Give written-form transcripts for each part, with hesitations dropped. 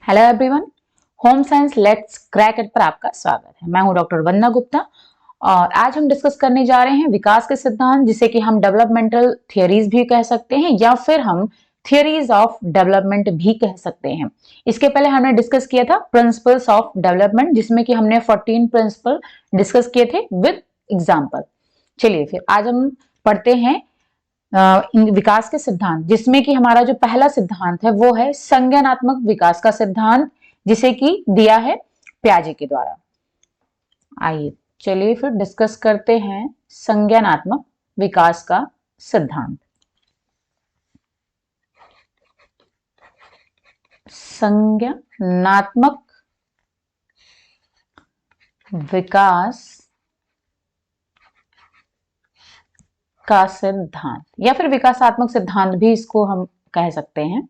Hello everyone, home science let's crack it पर आपका स्वागत है। मैं हूं डॉक्टर वंदना गुप्ता और आज हम डिस्कस करने जा रहे हैं विकास के सिद्धांत, जिसे कि हम डेवलपमेंटल थियरीज भी कह सकते हैं या फिर हम थियरीज ऑफ डेवलपमेंट भी कह सकते हैं। इसके पहले हमने डिस्कस किया था प्रिंसिपल्स ऑफ डेवलपमेंट, जिसमें कि हमने 14 प्रिंसिपल डिस्कस किए थे विद एग्जाम्पल। चलिए फिर आज हम पढ़ते हैं विकास के सिद्धांत, जिसमें कि हमारा जो पहला सिद्धांत है वो है संज्ञानात्मक विकास का सिद्धांत, जिसे कि दिया है प्याजे के द्वारा। आइए चलिए फिर डिस्कस करते हैं संज्ञानात्मक विकास का सिद्धांत। संज्ञानात्मक विकास का सिद्धांत या फिर विकासात्मक सिद्धांत भी इसको हम कह सकते हैं,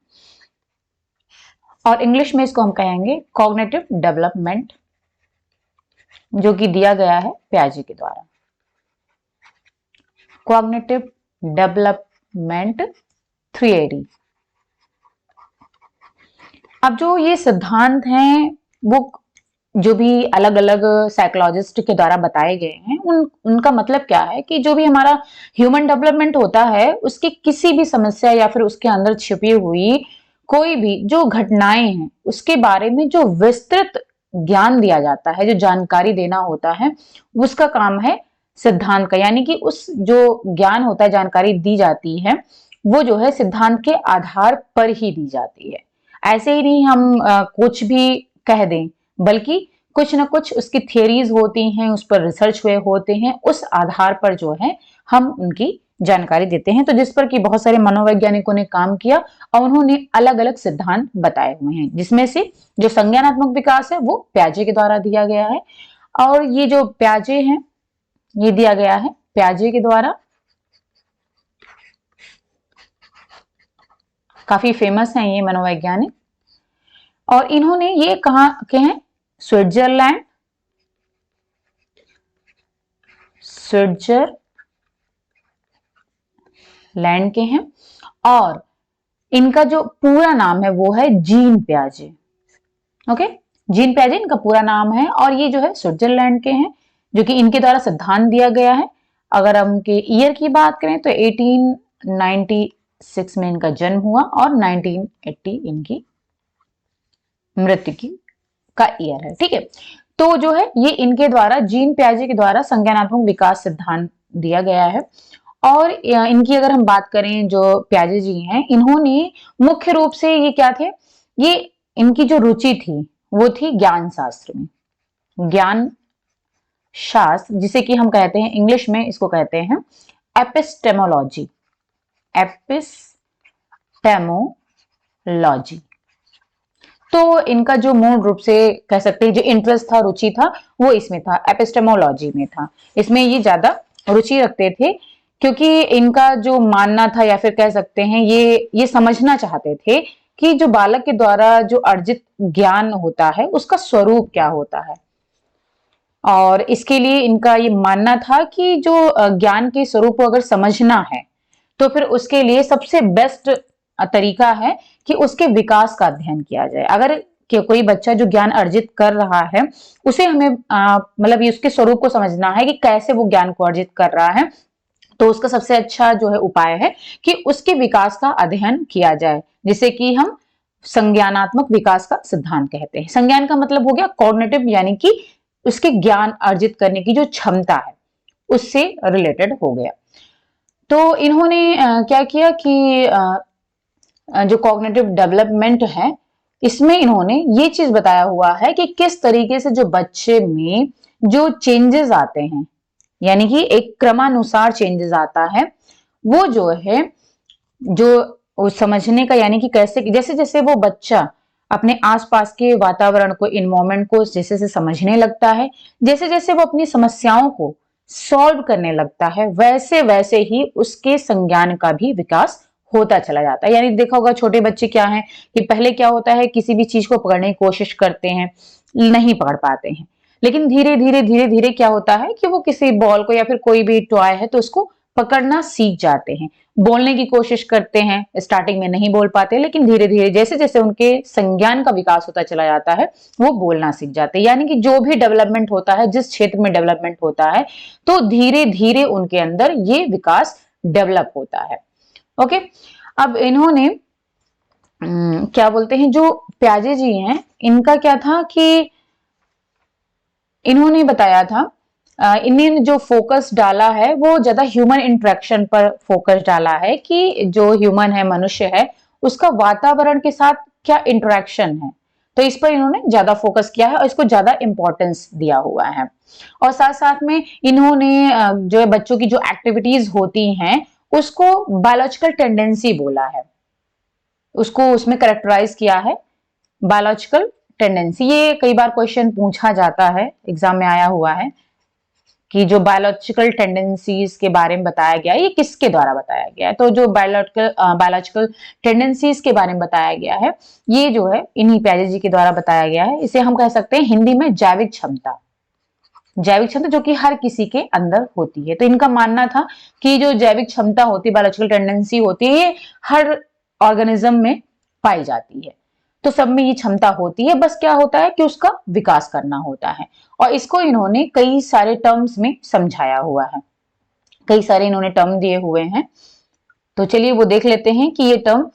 और इंग्लिश में इसको हम कहेंगे कॉग्निटिव डेवलपमेंट, जो कि दिया गया है प्याजे के द्वारा। Cognitive development theory. अब जो ये सिद्धांत हैं वो जो भी अलग अलग साइकोलॉजिस्ट के द्वारा बताए गए हैं, उनका मतलब क्या है कि जो भी हमारा ह्यूमन डेवलपमेंट होता है उसकी किसी भी समस्या या फिर उसके अंदर छिपी हुई कोई भी जो घटनाएं हैं उसके बारे में जो विस्तृत ज्ञान दिया जाता है, जो जानकारी देना होता है, उसका काम है सिद्धांत का। यानी कि उस जो ज्ञान होता है, जानकारी दी जाती है, वो जो है सिद्धांत के आधार पर ही दी जाती है। ऐसे ही नहीं हम कुछ भी कह दें, बल्कि कुछ ना कुछ उसकी थियरीज होती हैं, उस पर रिसर्च हुए होते हैं, उस आधार पर जो है हम उनकी जानकारी देते हैं। तो जिस पर कि बहुत सारे मनोवैज्ञानिकों ने काम किया और उन्होंने अलग अलग सिद्धांत बताए हुए हैं, जिसमें से जो संज्ञानात्मक विकास है वो प्याजे के द्वारा दिया गया है। और ये जो प्याजे हैं ये दिया गया है प्याजे के द्वारा, काफी फेमस हैं ये मनोवैज्ञानिक। और इन्होंने ये कहाँ के हैं? स्विट्जरलैंड के हैं। और इनका जो पूरा नाम है वो है जीन प्याजे। ओके, जीन प्याजे इनका पूरा नाम है और ये जो है स्विट्जरलैंड के हैं, जो कि इनके द्वारा सिद्धांत दिया गया है। अगर हम के ईयर की बात करें तो 1896 में इनका जन्म हुआ और 1980 इनकी मृत्यु की का ईयर है। ठीक है, तो जो है ये इनके द्वारा, जीन प्याजे के द्वारा संज्ञानात्मक विकास सिद्धांत दिया गया है। और इनकी अगर हम बात करें, जो प्याजे जी हैं, इन्होंने मुख्य रूप से ये क्या थे, ये इनकी जो रुचि थी वो थी ज्ञान शास्त्र में। ज्ञान शास्त्र, जिसे कि हम कहते हैं इंग्लिश में इसको कहते हैं एपिस्टेमोलॉजी। एपिस्टेमोलॉजी। तो इनका जो मूल रूप से कह सकते हैं जो इंटरेस्ट था, रुचि था, वो इसमें था, एपिस्टेमोलॉजी में था। इसमें ये ज्यादा रुचि रखते थे क्योंकि इनका जो मानना था, या फिर कह सकते हैं ये समझना चाहते थे कि जो बालक के द्वारा जो अर्जित ज्ञान होता है उसका स्वरूप क्या होता है। और इसके लिए इनका ये मानना था कि जो ज्ञान के स्वरूप को अगर समझना है तो फिर उसके लिए सबसे बेस्ट तरीका है कि उसके विकास का अध्ययन किया जाए। अगर कि कोई बच्चा जो ज्ञान अर्जित कर रहा है उसे हमें मतलब ये उसके स्वरूप को समझना है कि कैसे वो ज्ञान को अर्जित कर रहा है, तो उसका सबसे अच्छा जो है उपाय है कि उसके विकास का अध्ययन किया जाए, जिसे कि हम संज्ञानात्मक विकास का सिद्धांत कहते हैं। संज्ञान का मतलब हो गया कॉग्निटिव, यानी कि उसके ज्ञान अर्जित करने की जो क्षमता है उससे रिलेटेड हो गया। तो इन्होंने क्या किया कि जो कॉग्निटिव डेवलपमेंट है इसमें इन्होंने ये चीज बताया हुआ है कि किस तरीके से जो बच्चे में जो चेंजेस आते हैं, यानी कि एक क्रमानुसार चेंजेस आता है, वो जो है जो समझने का, यानी कि कैसे जैसे जैसे वो बच्चा अपने आसपास के वातावरण को, इन्वायरमेंट को जैसे जैसे समझने लगता है, जैसे जैसे वो अपनी समस्याओं को सॉल्व करने लगता है, वैसे वैसे ही उसके संज्ञान का भी विकास होता चला जाता है। यानी देखा होगा छोटे बच्चे क्या हैं कि पहले क्या होता है, किसी भी चीज को पकड़ने की कोशिश करते हैं, नहीं पकड़ पाते हैं, लेकिन धीरे धीरे धीरे धीरे क्या होता है कि वो किसी बॉल को या फिर कोई भी टॉय है तो उसको पकड़ना सीख जाते हैं, बोलने की कोशिश करते हैं। स्टार्टिंग में नहीं बोल पाते, लेकिन धीरे धीरे जैसे जैसे उनके संज्ञान का विकास होता चला जाता है, वो बोलना सीख जाते हैं। यानी कि जो भी डेवलपमेंट होता है, जिस क्षेत्र में डेवलपमेंट होता है, तो धीरे धीरे उनके अंदर ये विकास डेवलप होता है। ओके, अब इन्होंने क्या बोलते हैं, जो प्याजे जी हैं, इनका क्या था कि इन्होंने बताया था, इन्हें जो फोकस डाला है वो ज्यादा ह्यूमन इंटरेक्शन पर फोकस डाला है, कि जो ह्यूमन है, मनुष्य है, उसका वातावरण के साथ क्या इंटरेक्शन है। तो इस पर इन्होंने ज्यादा फोकस किया है और इसको ज्यादा इंपॉर्टेंस दिया हुआ है। और साथ साथ में इन्होंने जो है बच्चों की जो एक्टिविटीज होती हैं उसको बायोलॉजिकल टेंडेंसी बोला है, उसको उसमें करेक्टराइज किया है, बायोलॉजिकल टेंडेंसी। ये कई बार क्वेश्चन पूछा जाता है, एग्जाम में आया हुआ है कि जो बायोलॉजिकल टेंडेंसीज के बारे में बताया गया है, ये किसके द्वारा बताया गया है। तो जो बायोलॉजिकल टेंडेंसीज के बारे में बताया गया है, ये जो है इन्हीं प्याजे जी के द्वारा बताया गया है। इसे हम कह सकते हैं हिंदी में जैविक क्षमता, जैविक क्षमता जो कि हर किसी के अंदर होती है। तो इनका मानना था कि जो जैविक क्षमता होती है, बायोलॉजिकल टेंडेंसी होती है, ये हर ऑर्गेनिज्म में पाई जाती है। तो सब में ये क्षमता होती है, बस क्या होता है कि उसका विकास करना होता है। और इसको इन्होंने कई सारे टर्म्स में समझाया हुआ है, कई सारे इन्होंने टर्म दिए हुए हैं। तो चलिए वो देख लेते हैं कि ये टर्म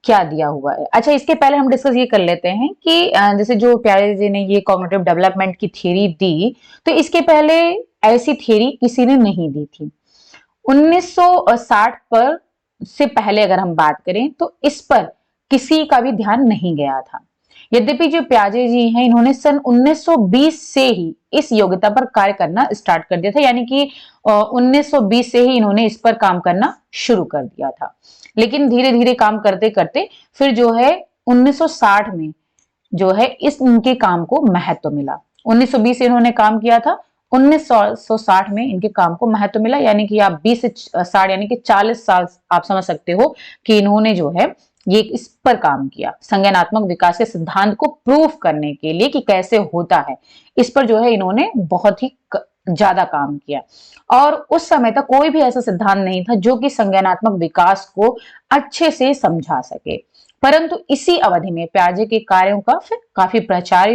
क्या दिया हुआ है। अच्छा, इसके पहले हम डिस्कस ये कर लेते हैं कि जैसे जो प्यारे जी ने ये कॉग्निटिव डेवलपमेंट की थ्योरी दी, तो इसके पहले ऐसी थ्योरी किसी ने नहीं दी थी। 1960 पर से पहले अगर हम बात करें तो इस पर किसी का भी ध्यान नहीं गया था। यद्यपि जो प्याजे जी हैं, इन्होंने सन 1920 से ही इस योग्यता पर कार्य करना स्टार्ट कर दिया था, यानी कि 1920 से ही इन्होंने इस पर काम करना शुरू कर दिया था। लेकिन धीरे धीरे काम करते करते फिर जो है 1960 में जो है इस इनके काम को महत्व मिला। 1920 से इन्होंने काम किया था, 1960 में इनके काम को महत्व मिला, यानी कि आप 20 से 60 यानी कि 40 साल आप समझ सकते हो कि इन्होंने जो है ये इस पर काम किया, संज्ञानात्मक विकास के सिद्धांत को प्रूफ करने के लिए कि कैसे होता है, इस पर जो है इन्होंने बहुत ही ज्यादा काम किया। और उस समय तक कोई भी ऐसा सिद्धांत नहीं था जो कि संज्ञानात्मक विकास को अच्छे से समझा सके। परंतु इसी अवधि में प्याजे के कार्यों का फिर काफी प्रचार,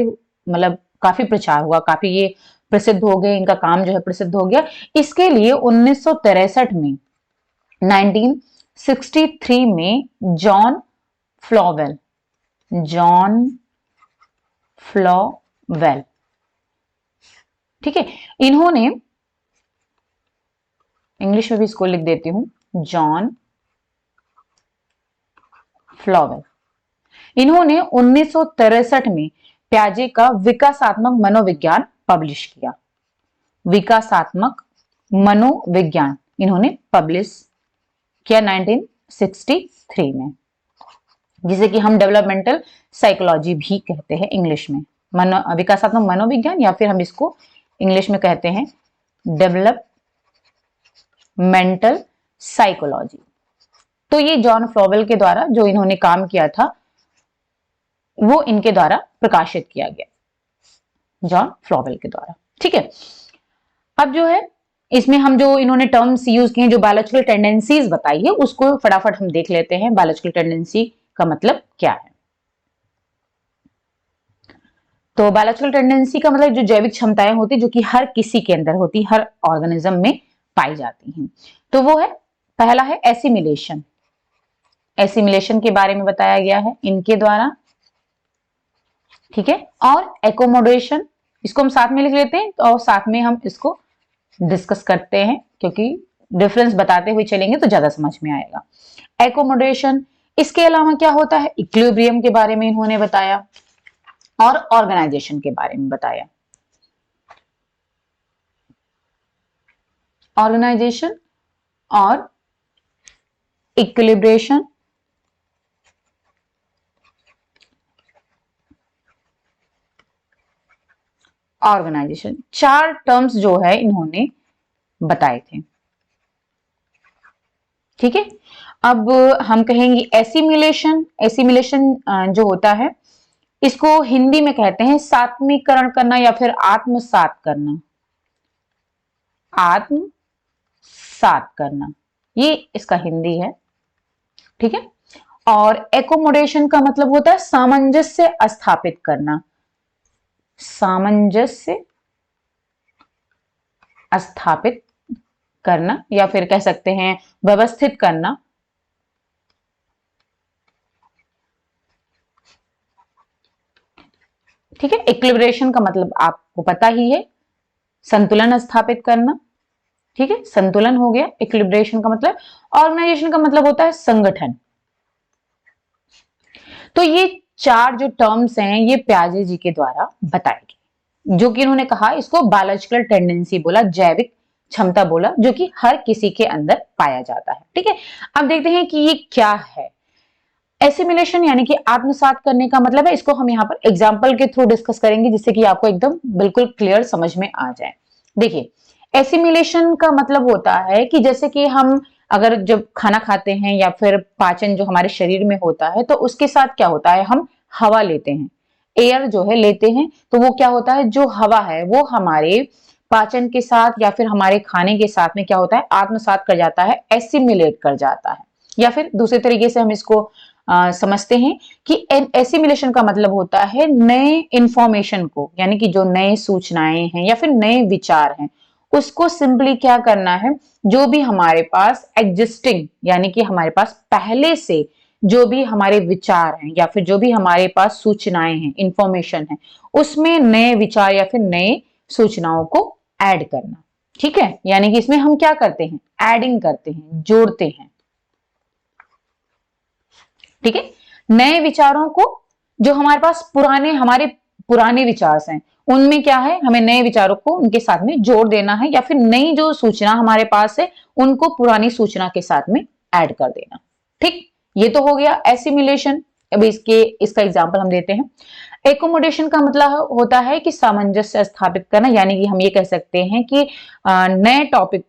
मतलब काफी प्रचार हुआ, काफी ये प्रसिद्ध हो गए, इनका काम जो है प्रसिद्ध हो गया। इसके लिए 1963 में 1963 में जॉन फ्लोवेल, ठीक है, इन्होंने, इंग्लिश में भी इसको लिख देती हूं, जॉन फ्लोवेल, इन्होंने 1963 में प्याजे का विकासात्मक मनोविज्ञान पब्लिश किया। विकासात्मक मनोविज्ञान इन्होंने पब्लिश किया 1963 में, जिसे कि हम डेवलपमेंटल साइकोलॉजी भी कहते हैं इंग्लिश में, विकासात्मक मनोविज्ञान, या फिर हम इसको इंग्लिश में कहते हैं डेवलपमेंटल साइकोलॉजी। तो ये जॉन फ्लोवेल के द्वारा जो इन्होंने काम किया था वो इनके द्वारा प्रकाशित किया गया, जॉन फ्लोवेल के द्वारा, ठीक है। अब जो है इसमें हम जो इन्होंने टर्म्स यूज किए, जो बायोलॉजिकल टेंडेंसीज बताई है, उसको फटाफट हम देख लेते हैं। बायोलॉजिकल टेंडेंसी का मतलब क्या है? तो बायोलॉजिकल टेंडेंसी का मतलब जो जैविक क्षमताएं होती, जो कि हर किसी के अंदर होती, हर ऑर्गेनिज्म में पाई जाती हैं। तो वो है, पहला है एसिमिलेशन। एसिमिलेशन के बारे में बताया गया है इनके द्वारा, ठीक है। और एकोमोडेशन, इसको हम साथ में लिख लेते हैं और साथ में हम इसको डिस्कस करते हैं, क्योंकि डिफरेंस बताते हुए चलेंगे तो ज्यादा समझ में आएगा। एकोमोडेशन, इसके अलावा क्या होता है, इक्विलिब्रियम के बारे में इन्होंने बताया और ऑर्गेनाइजेशन के बारे में बताया। ऑर्गेनाइजेशन और इक्विलिब्रेशन, ऑर्गेनाइजेशन, चार टर्म्स जो है इन्होंने बताए थे, ठीक है। अब हम कहेंगे एसिमिलेशन। एसिमिलेशन जो होता है इसको हिंदी में कहते हैं सात्मीकरण करना या फिर आत्मसात करना। आत्मसात साथ करना, ये इसका हिंदी है। ठीक है। और एकोमोडेशन का मतलब होता है सामंजस्य स्थापित करना, सामंजस्य स्थापित करना, या फिर कह सकते हैं व्यवस्थित करना। ठीक है। इक्विलिब्रेशन का मतलब आपको पता ही है, संतुलन स्थापित करना। ठीक है, संतुलन हो गया इक्विलिब्रेशन का मतलब। ऑर्गेनाइजेशन का मतलब होता है संगठन। तो ये चार जो टर्म्स हैं ये पियाजे जी के द्वारा बताए गए, जो कि इन्होंने कहा, इसको बायोलॉजिकल टेंडेंसी बोला, जैविक क्षमता बोला, जो कि हर किसी के अंदर पाया जाता है। ठीक है। अब देखते हैं कि ये क्या है। एसिमिलेशन यानी कि आत्मसात करने का मतलब है, इसको हम यहाँ पर एग्जाम्पल के थ्रू डिस्कस करेंगे, जिससे कि आपको एकदम बिल्कुल क्लियर समझ में आ जाए। देखिए, एसिमिलेशन का मतलब होता है कि जैसे कि हम अगर जब खाना खाते हैं या फिर पाचन जो हमारे शरीर में होता है, तो उसके साथ क्या होता है, हम हवा लेते हैं, एयर जो है लेते हैं, तो वो क्या होता है, जो हवा है वो हमारे पाचन के साथ या फिर हमारे खाने के साथ में क्या होता है, आत्मसात कर जाता है, एसिमिलेट कर जाता है। या फिर दूसरे तरीके से हम इसको समझते हैं कि एसिमिलेशन का मतलब होता है नए इंफॉर्मेशन को, यानी कि जो नए सूचनाएं हैं या फिर नए विचार हैं, उसको सिंपली क्या करना है, जो भी हमारे पास एग्जिस्टिंग यानी कि हमारे पास पहले से जो भी हमारे विचार हैं या फिर जो भी हमारे पास सूचनाएं हैं, इंफॉर्मेशन है, उसमें नए विचार या फिर नए सूचनाओं को ऐड करना। ठीक है, यानी कि इसमें हम क्या करते हैं, एडिंग करते हैं, जोड़ते हैं। ठीक है। नए विचारों को, जो हमारे पास हमारे पुराने विचार हैं, उनमें क्या है, हमें नए विचारों को उनके साथ में जोड़ देना है, या फिर नई जो सूचना हमारे पास है उनको पुरानी सूचना के साथ में ऐड कर देना। ठीक, ये तो हो गया एसिमिलेशन। अभी इसका एग्जाम्पल हम देते हैं। एकोमोडेशन का मतलब होता है कि सामंजस्य स्थापित करना, यानी कि हम ये कह सकते हैं कि नए टॉपिक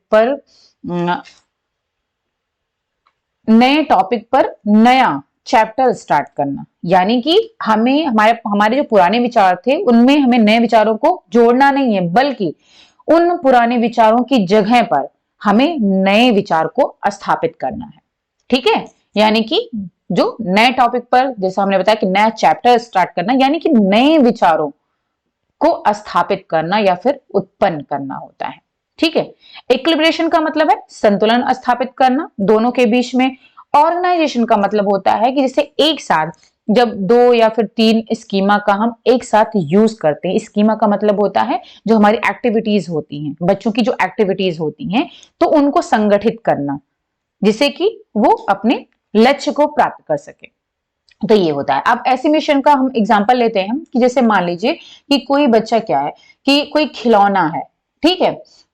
पर नया चैप्टर स्टार्ट करना, यानी कि हमें हमारे जो पुराने विचार थे उनमें हमें नए विचारों को जोड़ना नहीं है, बल्कि उन पुराने विचारों की जगह पर हमें नए विचार को स्थापित करना है। ठीक है, यानी कि जो नए टॉपिक पर, जैसा हमने बताया कि नया चैप्टर स्टार्ट करना, यानी कि नए विचारों को स्थापित करना या फिर उत्पन्न करना होता है। ठीक है। इक्विलिब्रेशन का मतलब है संतुलन स्थापित करना दोनों के बीच में। ऑर्गेनाइजेशन का मतलब होता है कि जैसे एक साथ जब 2 या फिर 3 स्कीमा का हम एक साथ यूज करते हैं। स्कीमा का मतलब होता है जो हमारी एक्टिविटीज होती हैं, बच्चों की जो एक्टिविटीज होती हैं, तो उनको संगठित करना, जिससे कि वो अपने लक्ष्य को प्राप्त कर सके। तो ये होता है। अब एस्टिमेशन का हम एग्जांपल लेते हैं कि जैसे मान लीजिए कि कोई बच्चा क्या है कि कोई खिलौना है। ठीक है,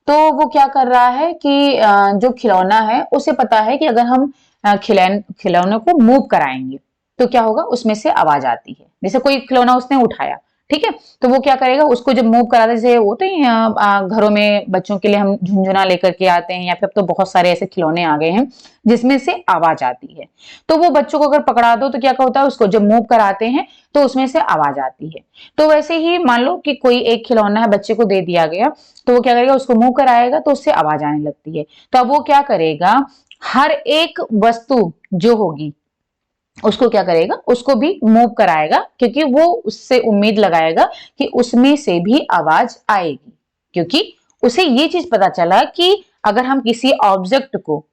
तो वो क्या कर रहा है कि जो खिलौना है उसे पता है कि अगर हम खिलौने को मूव कराएंगे तो क्या होगा, उसमें से आवाज आती है। जैसे कोई खिलौना उसने उठाया, ठीक है, तो वो क्या करेगा, उसको जब मूव कराते, जैसे होते हैं घरों में बच्चों के लिए हम झुंझुना लेकर के आते हैं, या फिर अब तो बहुत सारे ऐसे खिलौने आ गए हैं जिसमें से आवाज आती है। तो वो बच्चों को अगर पकड़ा दो तो क्या होता है, उसको जब मूव कराते हैं तो उसमें से आवाज आती है। तो वैसे ही मान लो कि कोई एक खिलौना है, बच्चे को दे दिया गया, तो वो क्या करेगा, उसको मूव कराएगा तो उससे आवाज आने लगती है। तो अब वो क्या करेगा, हर एक वस्तु जो होगी उसको क्या करेगा, उसको भी मूव कराएगा, क्योंकि वो उससे उम्मीद लगाएगा कि उसमें से भी आवाज आएगी, क्योंकि उसे ये चीज पता चला कि अगर हम किसी ऑब्जेक्ट को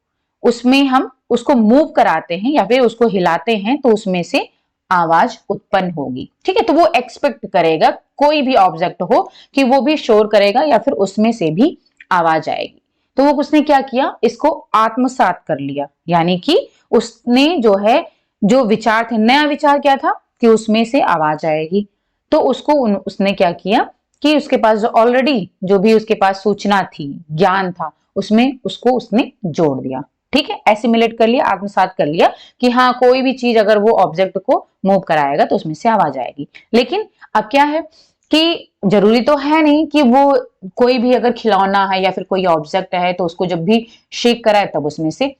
उसमें हम उसको मूव कराते हैं या फिर उसको हिलाते हैं तो उसमें से आवाज उत्पन्न होगी। ठीक है, तो वो एक्सपेक्ट करेगा कोई भी ऑब्जेक्ट हो कि वो भी शोर करेगा या फिर उसमें से भी आवाज आएगी। तो वो उसने क्या किया, इसको आत्मसात कर लिया, यानी कि उसने जो है, जो विचार थे, नया विचार क्या था कि उसमें से आवाज आएगी, तो उसने क्या किया कि उसके पास जो ऑलरेडी जो भी उसके पास सूचना थी, ज्ञान था, उसमें उसको उसने जोड़ दिया। ठीक है, एसिमिलेट कर लिया, आत्मसात कर लिया कि हाँ, कोई भी चीज अगर वो ऑब्जेक्ट को मूव कराएगा तो उसमें से आवाज आएगी। लेकिन अब क्या है कि जरूरी तो है नहीं कि वो कोई भी अगर खिलौना है या फिर कोई ऑब्जेक्ट है तो उसको जब भी शेक कराए तब उसमें से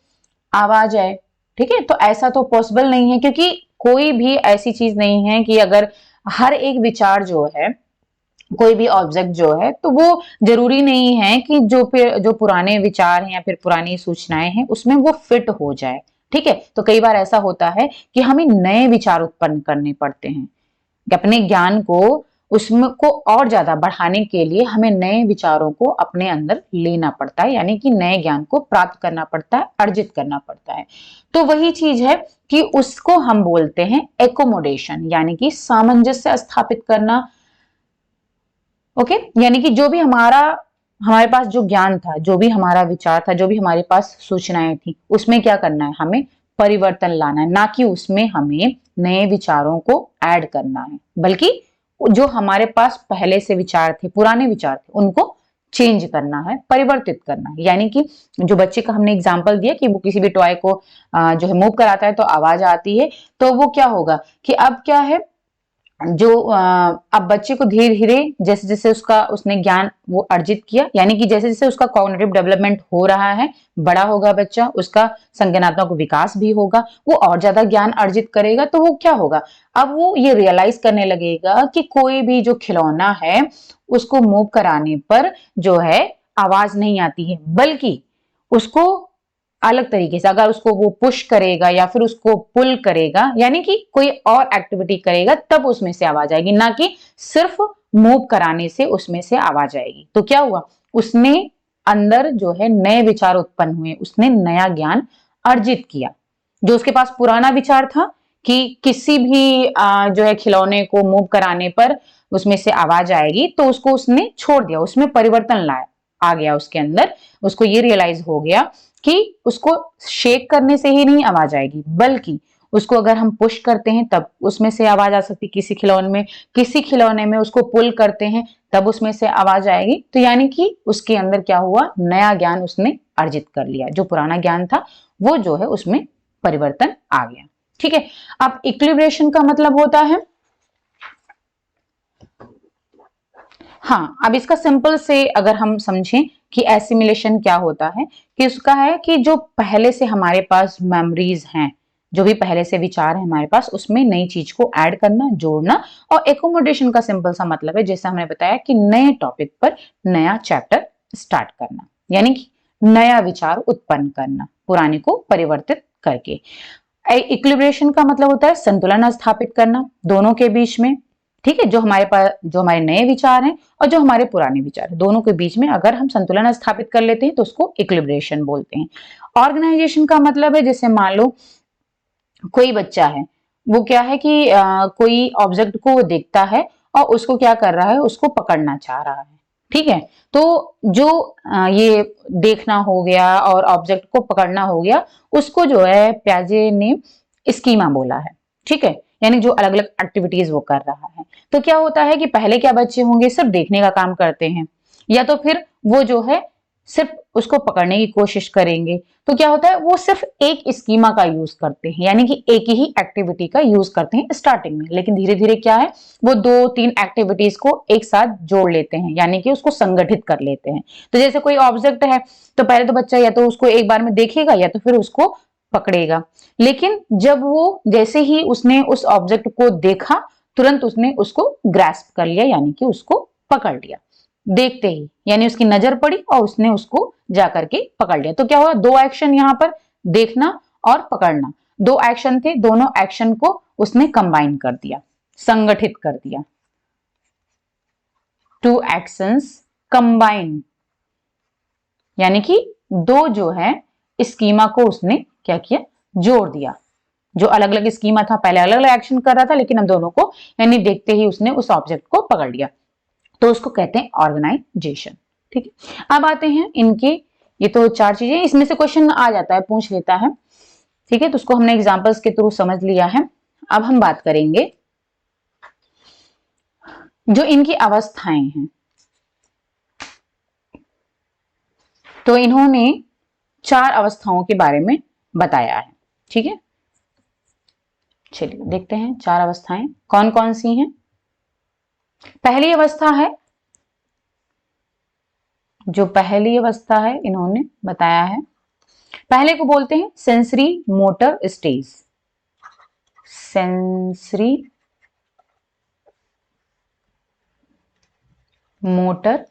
आवाज आए। ठीक है, तो ऐसा तो पॉसिबल नहीं है, क्योंकि कोई भी ऐसी चीज नहीं है कि अगर हर एक विचार जो है कोई भी ऑब्जेक्ट जो है, तो वो जरूरी नहीं है कि जो पुराने विचार हैं या फिर पुरानी सूचनाएं हैं उसमें वो फिट हो जाए। ठीक है, तो कई बार ऐसा होता है कि हमें नए विचार उत्पन्न करने पड़ते हैं, कि अपने ज्ञान को उसमें को और ज्यादा बढ़ाने के लिए हमें नए विचारों को अपने अंदर लेना पड़ता है, यानी कि नए ज्ञान को प्राप्त करना पड़ता है, अर्जित करना पड़ता है। तो वही चीज है कि उसको हम बोलते हैं एकोमोडेशन, यानी कि सामंजस्य स्थापित करना। ओके, यानी कि जो भी हमारे पास जो ज्ञान था, जो भी हमारा विचार था, जो भी हमारे पास सूचनाएं थी, उसमें क्या करना है, हमें परिवर्तन लाना है, ना कि उसमें हमें नए विचारों को ऐड करना है, बल्कि जो हमारे पास पहले से विचार थे, पुराने विचार थे, उनको चेंज करना है, परिवर्तित करना है। यानी कि जो बच्चे का हमने एग्जाम्पल दिया कि वो किसी भी टॉय को जो है मूव कराता है तो आवाज आती है, तो वो क्या होगा कि अब क्या है, जो अब बच्चे को धीरे धीरे जैसे जैसे उसने ज्ञान वो अर्जित किया, यानी कि जैसे जैसे उसका कॉग्निटिव डेवलपमेंट हो रहा है, बड़ा होगा बच्चा, उसका संज्ञानात्मक विकास भी होगा, वो और ज्यादा ज्ञान अर्जित करेगा, तो वो क्या होगा, अब वो ये रियलाइज करने लगेगा कि कोई भी जो खिलौना है उसको मूव कराने पर जो है आवाज नहीं आती है, बल्कि उसको अलग तरीके से अगर उसको वो पुश करेगा या फिर उसको पुल करेगा, यानी कि कोई और एक्टिविटी करेगा, तब उसमें से आवाज आएगी, ना कि सिर्फ मूव कराने से उसमें से आवाज आएगी। तो क्या हुआ, उसने अंदर जो है नए विचार उत्पन्न हुए, उसने नया ज्ञान अर्जित किया। जो उसके पास पुराना विचार था कि किसी भी जो है खिलौने को मूव कराने पर उसमें से आवाज आएगी, तो उसको उसने छोड़ दिया, उसमें परिवर्तन लाया, आ गया उसके अंदर, उसको ये रियलाइज हो गया कि उसको शेक करने से ही नहीं आवाज आएगी, बल्कि उसको अगर हम पुश करते हैं तब उसमें से आवाज आ सकती, किसी खिलौने में उसको पुल करते हैं तब उसमें से आवाज आएगी। तो यानी कि उसके अंदर क्या हुआ, नया ज्ञान उसने अर्जित कर लिया, जो पुराना ज्ञान था वो जो है उसमें परिवर्तन आ गया। ठीक है, अब इक्विलिब्रेशन का मतलब होता है, हाँ, अब इसका सिंपल से अगर हम समझें कि एसिमिलेशन क्या होता है, कि उसका है कि जो पहले से हमारे पास मेमोरीज हैं, जो भी पहले से विचार है हमारे पास, उसमें नई चीज को ऐड करना, जोड़ना। और एकोमोडेशन का सिंपल सा मतलब है, जैसे हमने बताया कि नए टॉपिक पर नया चैप्टर स्टार्ट करना, यानी कि नया विचार उत्पन्न करना, पुराने को परिवर्तित करके। इक्विलिब्रेशन का मतलब होता है संतुलन स्थापित करना दोनों के बीच में। ठीक है, जो हमारे पास जो हमारे नए विचार हैं और जो हमारे पुराने विचार हैं, दोनों के बीच में अगर हम संतुलन स्थापित कर लेते हैं तो उसको इक्विलिब्रेशन बोलते हैं। ऑर्गेनाइजेशन का मतलब है, जैसे मान लो कोई बच्चा है, वो क्या है कि कोई ऑब्जेक्ट को वो देखता है और उसको क्या कर रहा है, उसको पकड़ना चाह रहा है। ठीक है, तो जो ये देखना हो गया और ऑब्जेक्ट को पकड़ना हो गया, उसको जो है प्याजे ने स्कीमा बोला है। ठीक है, यानी जो अलग अलग एक्टिविटीज वो कर रहा है। तो क्या होता है कि पहले क्या बच्चे होंगे, सिर्फ देखने का काम करते हैं, या तो फिर वो जो है सिर्फ उसको पकड़ने की कोशिश करेंगे। तो क्या होता है, वो सिर्फ एक स्कीमा का यूज करते हैं, यानी कि एक ही एक्टिविटी का यूज करते हैं स्टार्टिंग में, लेकिन धीरे धीरे क्या है, वो दो तीन एक्टिविटीज को एक साथ जोड़ लेते हैं, यानी कि उसको संगठित कर लेते हैं। तो जैसे कोई ऑब्जेक्ट है, तो पहले तो बच्चा या तो उसको एक बार में देखेगा या तो फिर उसको पकड़ेगा, लेकिन जब वो जैसे ही उसने उस ऑब्जेक्ट को देखा, तुरंत उसने उसको ग्रास्प कर लिया, यानी कि उसको पकड़ लिया देखते ही, यानी उसकी नजर पड़ी और उसने उसको जाकर के पकड़ लिया। तो क्या हुआ, दो एक्शन यहां पर, देखना और पकड़ना, दो एक्शन थे, दोनों एक्शन को उसने कंबाइन कर दिया, संगठित कर दिया। टू एक्शंस कंबाइन, यानी कि दो जो है स्कीमा को उसने क्या किया, जोड़ दिया। जो अलग अलग स्कीमा था, पहले अलग अलग एक्शन कर रहा था, लेकिन अब दोनों को यानी देखते ही उसने उस ऑब्जेक्ट को पकड़ लिया, तो उसको कहते हैं ऑर्गेनाइजेशन। ठीक है, अब आते हैं इनके, ये तो चार चीजें, इसमें से क्वेश्चन आ जाता है, पूछ लेता है। ठीक है, तो उसको हमने एग्जांपल्स के थ्रू समझ लिया है। अब हम बात करेंगे जो इनकी अवस्थाएं हैं। तो इन्होंने चार अवस्थाओं के बारे में बताया है। ठीक है, चलिए देखते हैं चार अवस्थाएं कौन कौन सी हैं। पहली अवस्था है, जो पहली अवस्था है इन्होंने बताया है, पहले को बोलते हैं sensory motor stage. Sensory motor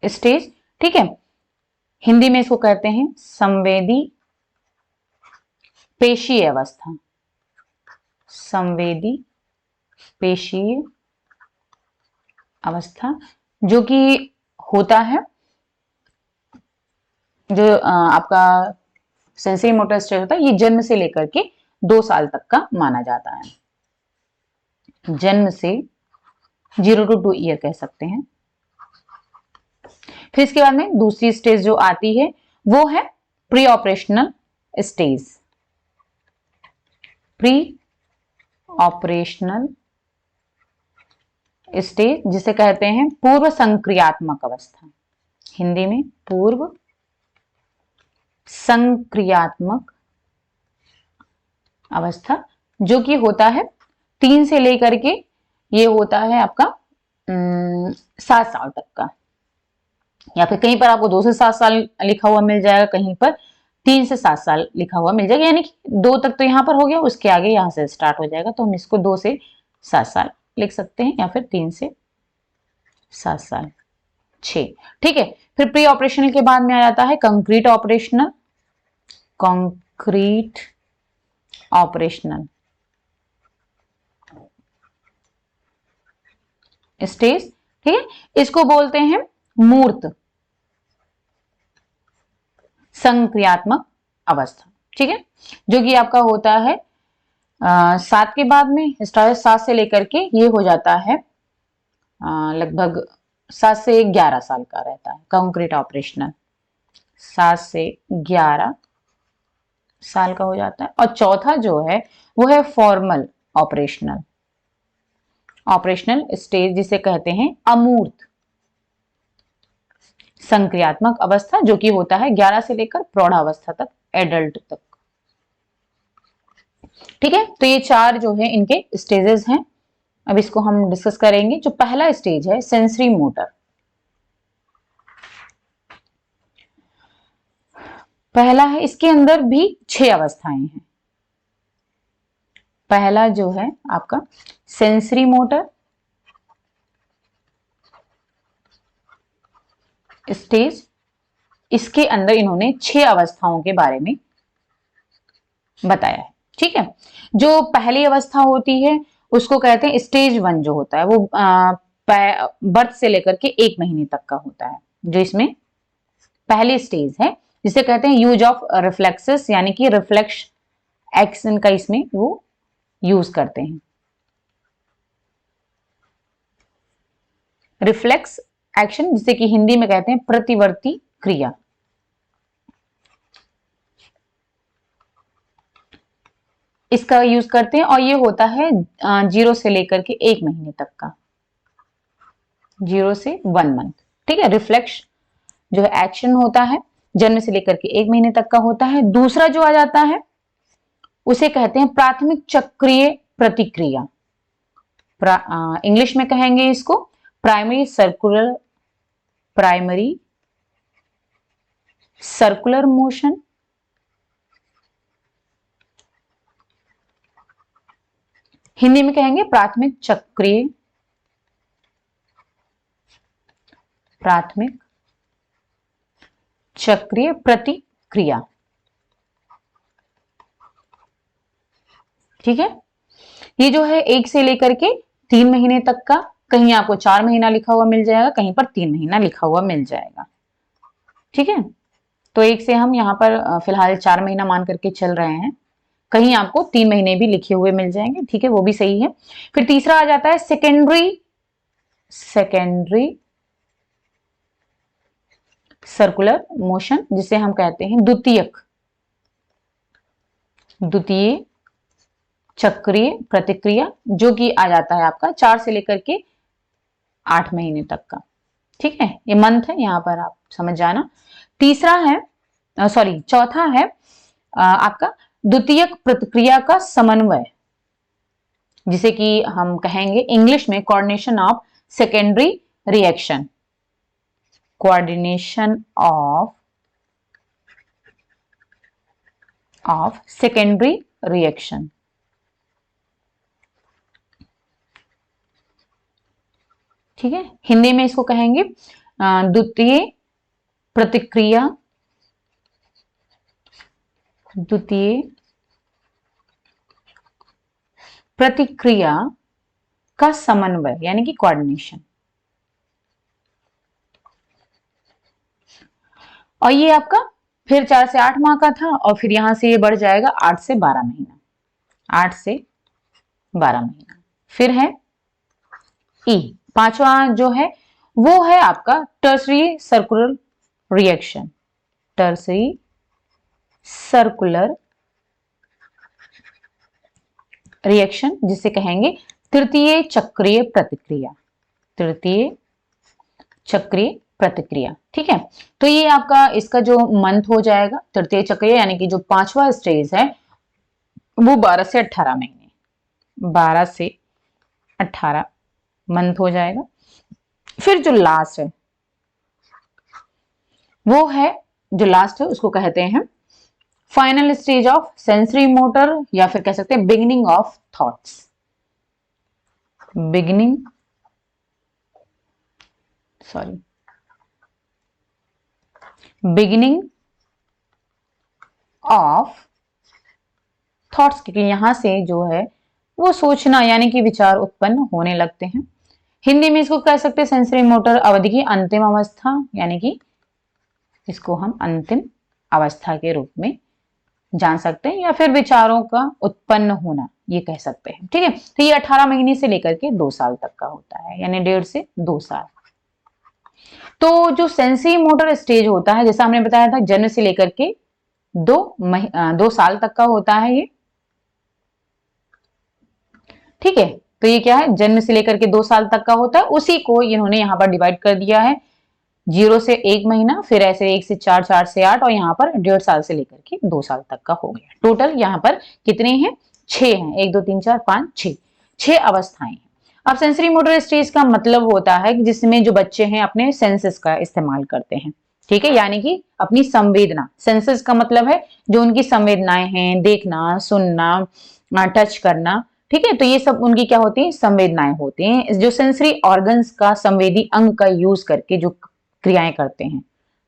stage, ठीक है। हिंदी में इसको कहते हैं संवेदी पेशीय अवस्था, संवेदी पेशीय अवस्था, जो कि होता है, जो आपका सेंसरी मोटर स्टेज होता है, ये जन्म से लेकर के 2 साल तक का माना जाता है। जन्म से 0 to 2 ईयर कह सकते हैं। फिर इसके बाद में दूसरी स्टेज जो आती है वो है pre operational stage, pre operational stage जिसे कहते हैं पूर्व संक्रियात्मक अवस्था, हिंदी में पूर्व संक्रियात्मक अवस्था, जो कि होता है 3 से लेकर के ये होता है आपका 7 साल तक का, या फिर कहीं पर आपको 2 से 7 साल लिखा हुआ मिल जाएगा, कहीं पर 3 से 7 साल लिखा हुआ मिल जाएगा, यानी कि 2 तक तो यहाँ पर हो गया, उसके आगे यहाँ से स्टार्ट हो जाएगा, तो हम इसको 2 से 7 साल लिख सकते हैं, या फिर 3 से 7 साल 6, ठीक है। फिर प्री ऑपरेशनल के बाद में आ जाता है concrete operational, concrete operational stage, ठीक है। इसको बोलते हैं मूर्त संक्रियात्मक अवस्था, ठीक है, जो कि आपका होता है 7 के बाद में, 7 से लेकर के ये हो जाता है लगभग 7 से 11 साल का रहता है कंक्रीट ऑपरेशनल, 7 से 11 साल का हो जाता है। और चौथा जो है वो है फॉर्मल ऑपरेशनल, ऑपरेशनल स्टेज जिसे कहते हैं अमूर्त संक्रियात्मक अवस्था, जो कि होता है 11 से लेकर प्रौढ़ावस्था तक, एडल्ट तक, ठीक है। तो ये 4 जो है इनके स्टेजेस हैं। अब इसको हम डिस्कस करेंगे। जो पहला स्टेज है सेंसरी मोटर, पहला है, इसके अंदर भी 6 अवस्थाएं हैं। पहला जो है आपका सेंसरी मोटर स्टेज, इसके अंदर इन्होंने 6 अवस्थाओं के बारे में बताया है, ठीक है। जो पहली अवस्था होती है उसको कहते हैं स्टेज 1, जो होता है वो बर्थ से लेकर के 1 महीने तक का होता है, जो इसमें पहली स्टेज है, जिसे कहते हैं यूज ऑफ रिफ्लेक्सेस, यानी कि रिफ्लेक्स एक्शन का इसमें वो यूज करते हैं। रिफ्लेक्स एक्शन, जिसे कि हिंदी में कहते हैं प्रतिवर्ती क्रिया, इसका यूज करते हैं, और ये होता है 0 से लेकर के 1 महीने तक का, 0 से 1 मंथ, ठीक है। रिफ्लेक्स जो है एक्शन होता है, जन्म से लेकर के 1 महीने तक का होता है। दूसरा जो आ जाता है उसे कहते हैं प्राथमिक चक्रीय प्रतिक्रिया, इंग्लिश में कहेंगे इसको प्राइमरी सर्कुलर मोशन, हिंदी में कहेंगे प्राथमिक चक्रीय प्रतिक्रिया, ठीक है। ये जो है 1 से लेकर के 3 महीने तक का, कहीं आपको 4 महीना लिखा हुआ मिल जाएगा, कहीं पर 3 महीना लिखा हुआ मिल जाएगा, ठीक है। तो 1 से हम यहाँ पर फिलहाल 4 महीना मान करके चल रहे हैं, कहीं आपको 3 महीने भी लिखे हुए मिल जाएंगे, ठीक है, वो भी सही है। फिर तीसरा आ जाता है सेकेंडरी सर्कुलर मोशन, जिसे हम कहते हैं द्वितीय चक्रीय प्रतिक्रिया, जो कि आ जाता है आपका 4 से लेकर के 8 महीने तक का, ठीक है। ये मंथ है, यहां पर आप समझ जाना। तीसरा है चौथा है आपका द्वितीयक प्रतिक्रिया का समन्वय, जिसे कि हम कहेंगे इंग्लिश में coordination of secondary reaction, coordination of secondary reaction, ठीक है, हिंदी में इसको कहेंगे द्वितीय प्रतिक्रिया, द्वितीय प्रतिक्रिया का समन्वय यानी कि कोऑर्डिनेशन। और ये आपका फिर 4 से 8 माह का था और फिर यहां से ये बढ़ जाएगा 8 से 12 महीना, 8 से 12 महीना। फिर है ई, पांचवा जो है वो है आपका tertiary circular reaction, tertiary circular reaction, जिसे कहेंगे तृतीय चक्रीय प्रतिक्रिया, तृतीय चक्रीय प्रतिक्रिया। ठीक है, तो ये आपका इसका जो मंथ हो जाएगा तृतीय चक्रीय यानी कि जो पांचवा स्टेज है वो 12 से 18 महीने, 12 से 18 मंथ हो जाएगा। फिर जो लास्ट है वो है, जो लास्ट है उसको कहते हैं final stage of sensory motor, या फिर कह सकते हैं beginning of thoughts, beginning, sorry, beginning of thoughts, क्योंकि यहां से जो है वो सोचना यानी कि विचार उत्पन्न होने लगते हैं। हिंदी में इसको कह सकते हैं सेंसरी मोटर अवधि की अंतिम अवस्था, यानी कि इसको हम अंतिम अवस्था के रूप में जान सकते हैं, या फिर विचारों का उत्पन्न होना ये कह सकते हैं। ठीक है, तो ये 18 महीने से लेकर के 2 साल तक का होता है, यानी 1.5 से 2 साल। तो जो सेंसरी मोटर स्टेज होता है, जैसा हमने बताया था, जन्म से लेकर के 2 साल तक का होता है ये। ठीक है, तो ये क्या है, जन्म से लेकर के 2 साल तक का होता है, उसी को इन्होंने यहाँ पर डिवाइड कर दिया है 0 से 1 महीना, फिर ऐसे 1 से 4, 4 से 8, और यहाँ पर 1.5 साल से लेकर के 2 साल तक का हो गया। टोटल यहाँ पर कितने हैं, 6 हैं, 1 2 3 4 5 6, 6 अवस्थाएं हैं। अब सेंसरी मोटर स्टेज का मतलब होता है कि जिसमें जो बच्चे हैं अपने सेंसेस का इस्तेमाल करते हैं। ठीक है, यानी कि अपनी संवेदना, सेंसेस का मतलब है जो उनकी संवेदनाएं हैं, देखना, सुनना, टच करना। ठीक है, तो ये सब उनकी क्या होती है, संवेदनाएं होती हैं, जो सेंसरी ऑर्गन्स का संवेदी अंग का यूज करके जो क्रियाएं करते हैं।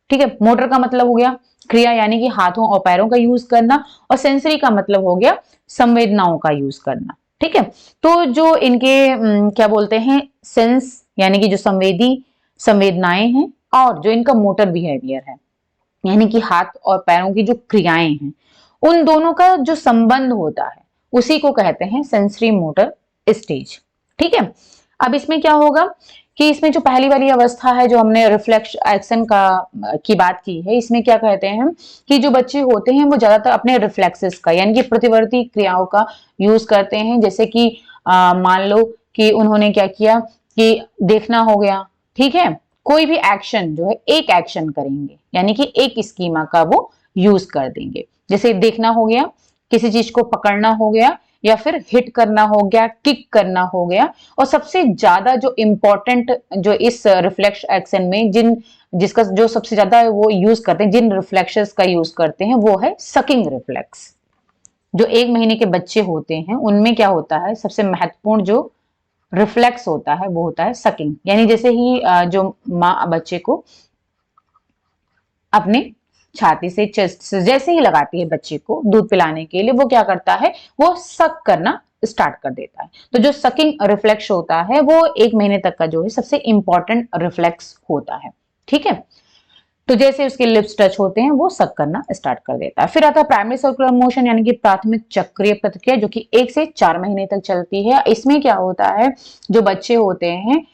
ठीक है, मोटर का मतलब हो गया क्रिया यानी कि हाथों और पैरों का यूज करना, और सेंसरी का मतलब हो गया संवेदनाओं का यूज करना। ठीक है, तो जो इनके क्या बोलते हैं, सेंस यानी कि जो संवेदनाएं हैं, और जो इनका मोटर बिहेवियर है यानी कि हाथ और पैरों की जो क्रियाएं हैं, उन दोनों का जो संबंध होता है उसी को कहते हैं सेंसरी मोटर स्टेज। ठीक है, अब इसमें क्या होगा कि इसमें जो पहली वाली अवस्था है जो हमने रिफ्लेक्स एक्शन का की बात की है, इसमें क्या कहते हैं कि जो बच्चे होते हैं वो ज्यादातर अपने रिफ्लेक्सेस का यानी कि प्रतिवर्ती क्रियाओं का यूज करते हैं। जैसे कि मान लो कि उन्होंने क्या किया कि देखना हो गया, ठीक है, कोई भी एक्शन जो है एक एक्शन करेंगे यानी कि एक स्कीमा का वो यूज कर देंगे। जैसे देखना हो गया, किसी चीज को पकड़ना हो गया, या फिर हिट करना हो गया, किक करना हो गया, और सबसे ज्यादा जो इंपॉर्टेंट जो इस रिफ्लेक्स एक्शन में जिसका जो सबसे ज्यादा वो यूज करते हैं, जिन रिफ्लेक्सेस का यूज करते हैं, वो है सकिंग रिफ्लेक्स। जो 1 महीने के बच्चे होते हैं उनमें क्या होता है, सबसे महत्वपूर्ण जो रिफ्लेक्स होता है वो होता है सकिंग, यानी जैसे ही जो माँ बच्चे को अपने छाती से, चेस्ट से जैसे ही लगाती है बच्चे को दूध पिलाने के लिए, वो क्या करता है, वो सक करना स्टार्ट कर देता है। तो जो सकिंग रिफ्लेक्स होता है वो 1 महीने तक का जो है सबसे इंपॉर्टेंट रिफ्लेक्स होता है। ठीक है, तो जैसे उसके लिप्स टच होते हैं वो सक करना स्टार्ट कर देता है। फिर आता है प्राइमरी सर्कुलर मोशन यानी कि प्राथमिक चक्रीय प्रतिक्रिया, जो कि 1 से 4 महीने तक चलती है। इसमें क्या होता है, जो बच्चे होते हैं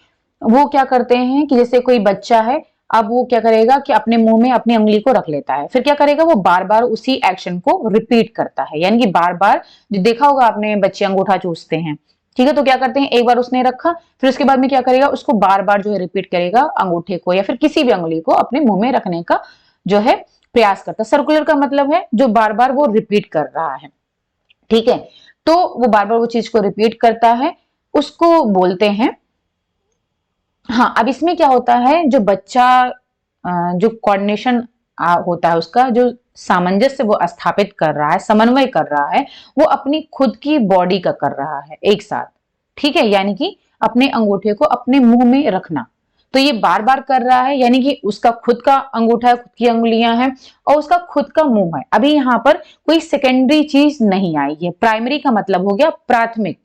वो क्या करते हैं कि जैसे कोई बच्चा है, अब वो क्या करेगा कि अपने मुंह में अपनी उंगली को रख लेता है, फिर क्या करेगा, वो बार बार उसी एक्शन को रिपीट करता है, यानी कि बार बार, जो देखा होगा आपने बच्चे अंगूठा चूसते हैं, ठीक है, तो क्या करते हैं, एक बार उसने रखा, फिर उसके बाद में क्या करेगा, उसको बार बार जो है रिपीट करेगा, अंगूठे को या फिर किसी भी उंगली को अपने मुंह में रखने का जो है प्रयास करता है। सर्कुलर का मतलब है जो बार बार वो रिपीट कर रहा है। ठीक है, तो वो बार बार वो चीज को रिपीट करता है, उसको बोलते हैं। हाँ, अब इसमें क्या होता है, जो बच्चा जो कोऑर्डिनेशन होता है, उसका जो सामंजस्य वो स्थापित कर रहा है, समन्वय कर रहा है, वो अपनी खुद की बॉडी का कर रहा है एक साथ। ठीक है, यानी कि अपने अंगूठे को अपने मुंह में रखना। तो ये बार बार कर रहा है, यानी कि उसका खुद का अंगूठा है, खुद की अंगुलियां हैं और उसका खुद का मुंह है। अभी यहाँ पर कोई सेकेंडरी चीज नहीं आई है। प्राइमरी का मतलब हो गया प्राथमिक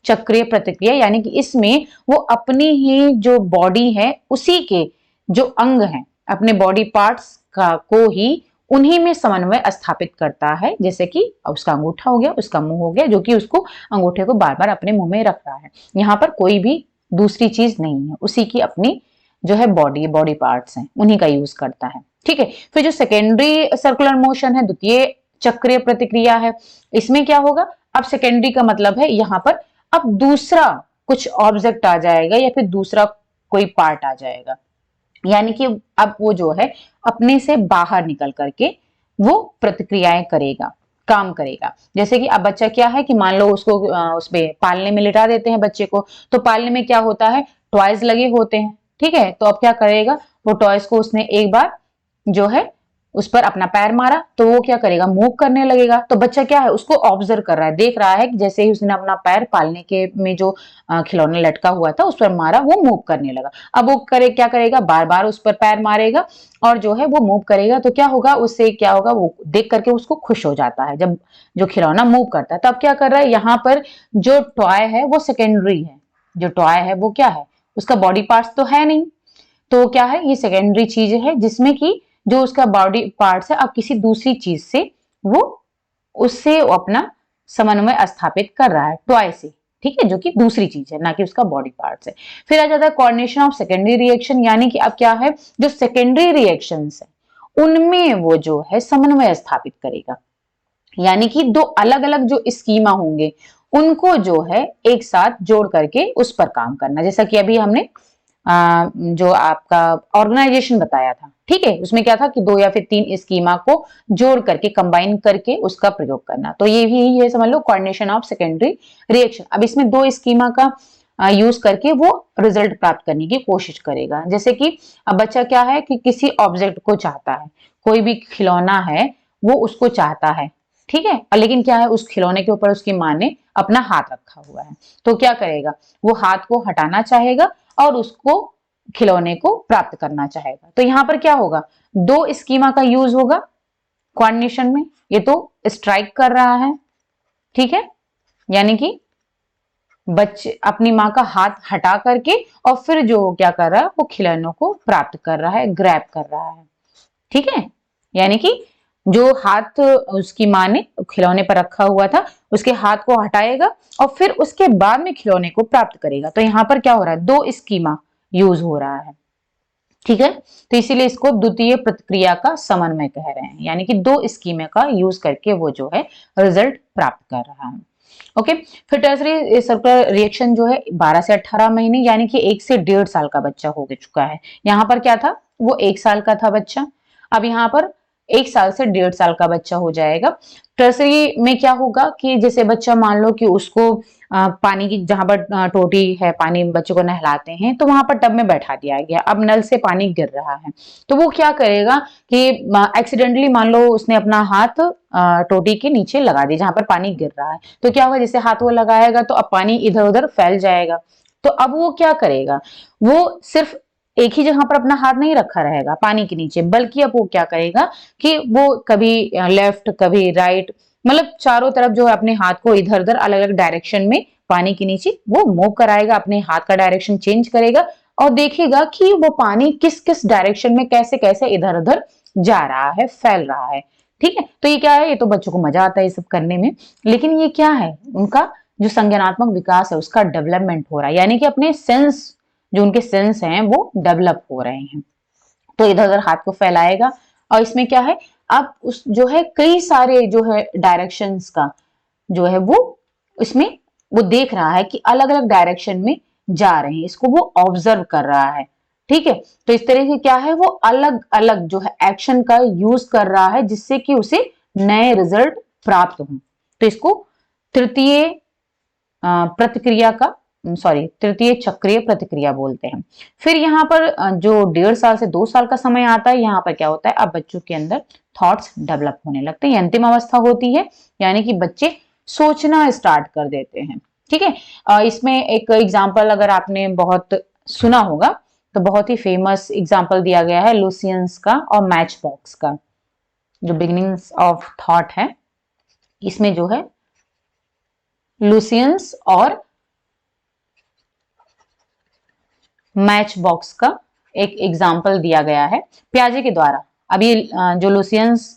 चक्रीय प्रतिक्रिया, यानी कि इसमें वो अपनी ही जो बॉडी है उसी के जो अंग हैं, अपने बॉडी पार्ट्स का को ही उन्हीं में समन्वय स्थापित करता है। जैसे कि उसका अंगूठा हो गया, उसका मुंह हो गया, जो कि उसको अंगूठे को बार बार अपने मुंह में रख रहा है। यहाँ पर कोई भी दूसरी चीज नहीं है, उसी की अपनी जो है बॉडी पार्ट्स हैं, उन्हीं का यूज करता है। ठीक है, फिर जो सेकेंडरी सर्कुलर मोशन है, द्वितीय चक्रीय प्रतिक्रिया है, इसमें क्या होगा? अब सेकेंडरी का मतलब है यहाँ पर अब दूसरा कुछ ऑब्जेक्ट आ जाएगा या फिर दूसरा कोई पार्ट आ जाएगा, यानी कि अब वो जो है अपने से बाहर निकल करके वो प्रतिक्रियाएं करेगा, काम करेगा। जैसे कि अब बच्चा क्या है कि मान लो उसको उसमें पालने में लिटा देते हैं बच्चे को, तो पालने में क्या होता है, टॉयज लगे होते हैं। ठीक है, तो अब क्या करेगा, वो टॉयज को उसने एक बार जो है उस पर अपना पैर मारा तो वो क्या करेगा, मूव करने लगेगा। तो बच्चा क्या है, उसको ऑब्जर्व कर रहा है, देख रहा है कि जैसे ही उसने अपना पैर पालने के में जो खिलौना लटका हुआ था उस पर मारा, वो मूव करने लगा। अब वो क्या करेगा, बार बार उस पर पैर मारेगा और जो है वो मूव करेगा। तो क्या होगा, उससे क्या होगा, वो देख करके उसको खुश हो जाता है जब जो खिलौना मूव करता है। तो अब क्या कर रहा है, यहाँ पर जो टॉय है वो सेकेंडरी है, जो टॉय है वो क्या है, उसका बॉडी पार्ट्स तो है नहीं, तो क्या है, ये सेकेंडरी चीज है जिसमें कि जो उसका बॉडी पार्ट्स है अब किसी दूसरी चीज से वो उससे अपना समन्वय स्थापित कर रहा है, टॉय से। ठीक है, जो कि दूसरी चीज है, ना कि उसका बॉडी पार्ट्स है। फिर आ जाता है कोऑर्डिनेशन ऑफ सेकेंडरी रिएक्शन, यानी कि अब क्या है, जो सेकेंडरी रिएक्शंस है उनमें वो जो है समन्वय स्थापित करेगा, यानी कि दो अलग अलग जो स्कीमा होंगे उनको जो है एक साथ जोड़ करके उस पर काम करना। जैसा कि अभी हमने जो आपका ऑर्गेनाइजेशन बताया था, ठीक है, उसमें क्या था कि 2 या फिर 3 स्कीमा को जोड़ करके कंबाइन करके उसका प्रयोग करना। तो ये भी ये समझ लो कोऑर्डिनेशन ऑफ सेकेंडरी रिएक्शन। अब इसमें 2 स्कीमा का यूज करके वो रिजल्ट प्राप्त करने की कोशिश करेगा। जैसे कि अब बच्चा क्या है कि किसी ऑब्जेक्ट को चाहता है, कोई भी खिलौना है वो उसको चाहता है, ठीक है, और लेकिन क्या है, उस खिलौने के ऊपर उसकी माँ ने अपना हाथ रखा हुआ है। तो क्या करेगा, वो हाथ को हटाना चाहेगा और उसको खिलौने को प्राप्त करना चाहेगा। तो यहां पर क्या होगा, 2 स्कीमा का यूज होगा कोऑर्डिनेशन में। ये तो स्ट्राइक कर रहा है, ठीक है, यानी कि बच्चे अपनी माँ का हाथ हटा करके और फिर जो क्या कर रहा है, वो खिलौनों को प्राप्त कर रहा है, ग्रैब कर रहा है। ठीक है, यानी कि जो हाथ उसकी माँ ने खिलौने पर रखा हुआ था उसके हाथ को हटाएगा और फिर उसके बाद में खिलौने को प्राप्त करेगा। तो यहां पर क्या हो रहा है, 2 स्कीमा यूज हो रहा है। ठीक है, तो इसीलिए इसको द्वितीय प्रतिक्रिया का समन्वय कह रहे हैं, यानी कि 2 स्कीमा का यूज करके वो जो है रिजल्ट प्राप्त कर रहा है। ओके, फिर टर्सरी सर्कुलर रिएक्शन जो है 12 से 18 महीने, यानी कि 1 से 1.5 साल का बच्चा हो चुका है। यहाँ पर क्या था, वो 1 साल का था बच्चा, अब यहाँ पर 1 साल से 1.5 साल का बच्चा हो जाएगा। टर्सरी में क्या होगा कि जैसे बच्चा मान लो कि उसको पानी की जहां पर टोटी है, पानी बच्चे को नहलाते हैं, तो वहां पर टब में बैठा दिया गया, अब नल से पानी गिर रहा है, तो वो क्या करेगा कि एक्सीडेंटली मान लो उसने अपना हाथ टोटी के नीचे लगा दिया जहां पर पानी गिर रहा है। तो क्या होगा, जैसे हाथ वो लगाएगा तो अब पानी इधर उधर फैल जाएगा। तो अब वो क्या करेगा, वो सिर्फ एक ही जगह पर अपना हाथ नहीं रखा रहेगा पानी के नीचे, बल्कि अब वो क्या करेगा कि वो कभी लेफ्ट कभी राइट, मतलब चारों तरफ जो है अपने हाथ को इधर उधर अलग अलग डायरेक्शन में पानी के नीचे वो मूव कराएगा, अपने हाथ का डायरेक्शन चेंज करेगा और देखेगा कि वो पानी किस किस डायरेक्शन में कैसे कैसे इधर उधर जा रहा है, फैल रहा है। ठीक है, तो ये क्या है, ये तो बच्चों को मजा आता है ये सब करने में, लेकिन ये क्या है, उनका जो संज्ञानात्मक विकास है उसका डेवलपमेंट हो रहा है, यानी कि अपने सेंस, जो उनके सेंस हैं वो डेवलप हो रहे हैं। तो इधर उधर हाथ को फैलाएगा और इसमें क्या है, अब उस जो है कई सारे जो है डायरेक्शंस का जो है वो इसमें वो देख रहा है कि अलग अलग डायरेक्शन में जा रहे हैं, इसको वो ऑब्जर्व कर रहा है। ठीक है, तो इस तरह से क्या है, वो अलग अलग जो है एक्शन का यूज कर रहा है जिससे कि उसे नए रिजल्ट प्राप्त हो। तो इसको तृतीय प्रतिक्रिया का तृतीय चक्रीय प्रतिक्रिया बोलते हैं। फिर यहाँ पर जो 1.5 साल से 2 साल का समय आता है, यहाँ पर क्या होता है, अब बच्चों के अंदर थॉट्स डेवलप होने लगते हैं, अंतिम अवस्था होती है, यानी कि बच्चे सोचना स्टार्ट कर देते हैं। ठीक है। इसमें एक एग्जाम्पल अगर आपने बहुत सुना होगा तो बहुत ही फेमस एग्जाम्पल दिया गया है लुसियंस का और मैच बॉक्स का। जो बिगिनिंग्स ऑफ थॉट है इसमें जो है लुसियंस और मैच बॉक्स का एक एग्जाम्पल दिया गया है पियाजे के द्वारा। अब ये जो लुसियंस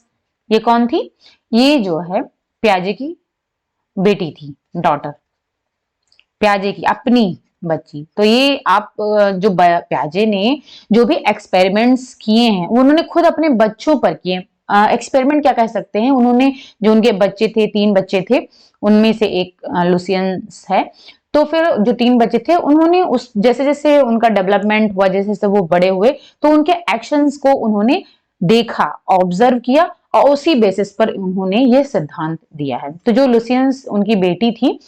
ये कौन थी? ये जो है पियाजे की बेटी थी, डॉटर, प्याजे की अपनी बच्ची। तो ये आप जो प्याजे ने जो भी एक्सपेरिमेंट्स किए हैं उन्होंने खुद अपने बच्चों पर किए। एक्सपेरिमेंट क्या कह सकते हैं, उन्होंने जो उनके बच्चे थे, 3 बच्चे थे, उनमें से एक लुसियंस है। तो फिर जो 3 बच्चे थे उन्होंने उस जैसे जैसे उनका डेवलपमेंट हुआ, जैसे जैसे वो बड़े हुए तो उनके एक्शंस को उन्होंने देखा, ऑब्जर्व किया और उसी बेसिस पर उन्होंने ये सिद्धांत दिया है। तो जो लुसियंस उनकी बेटी थी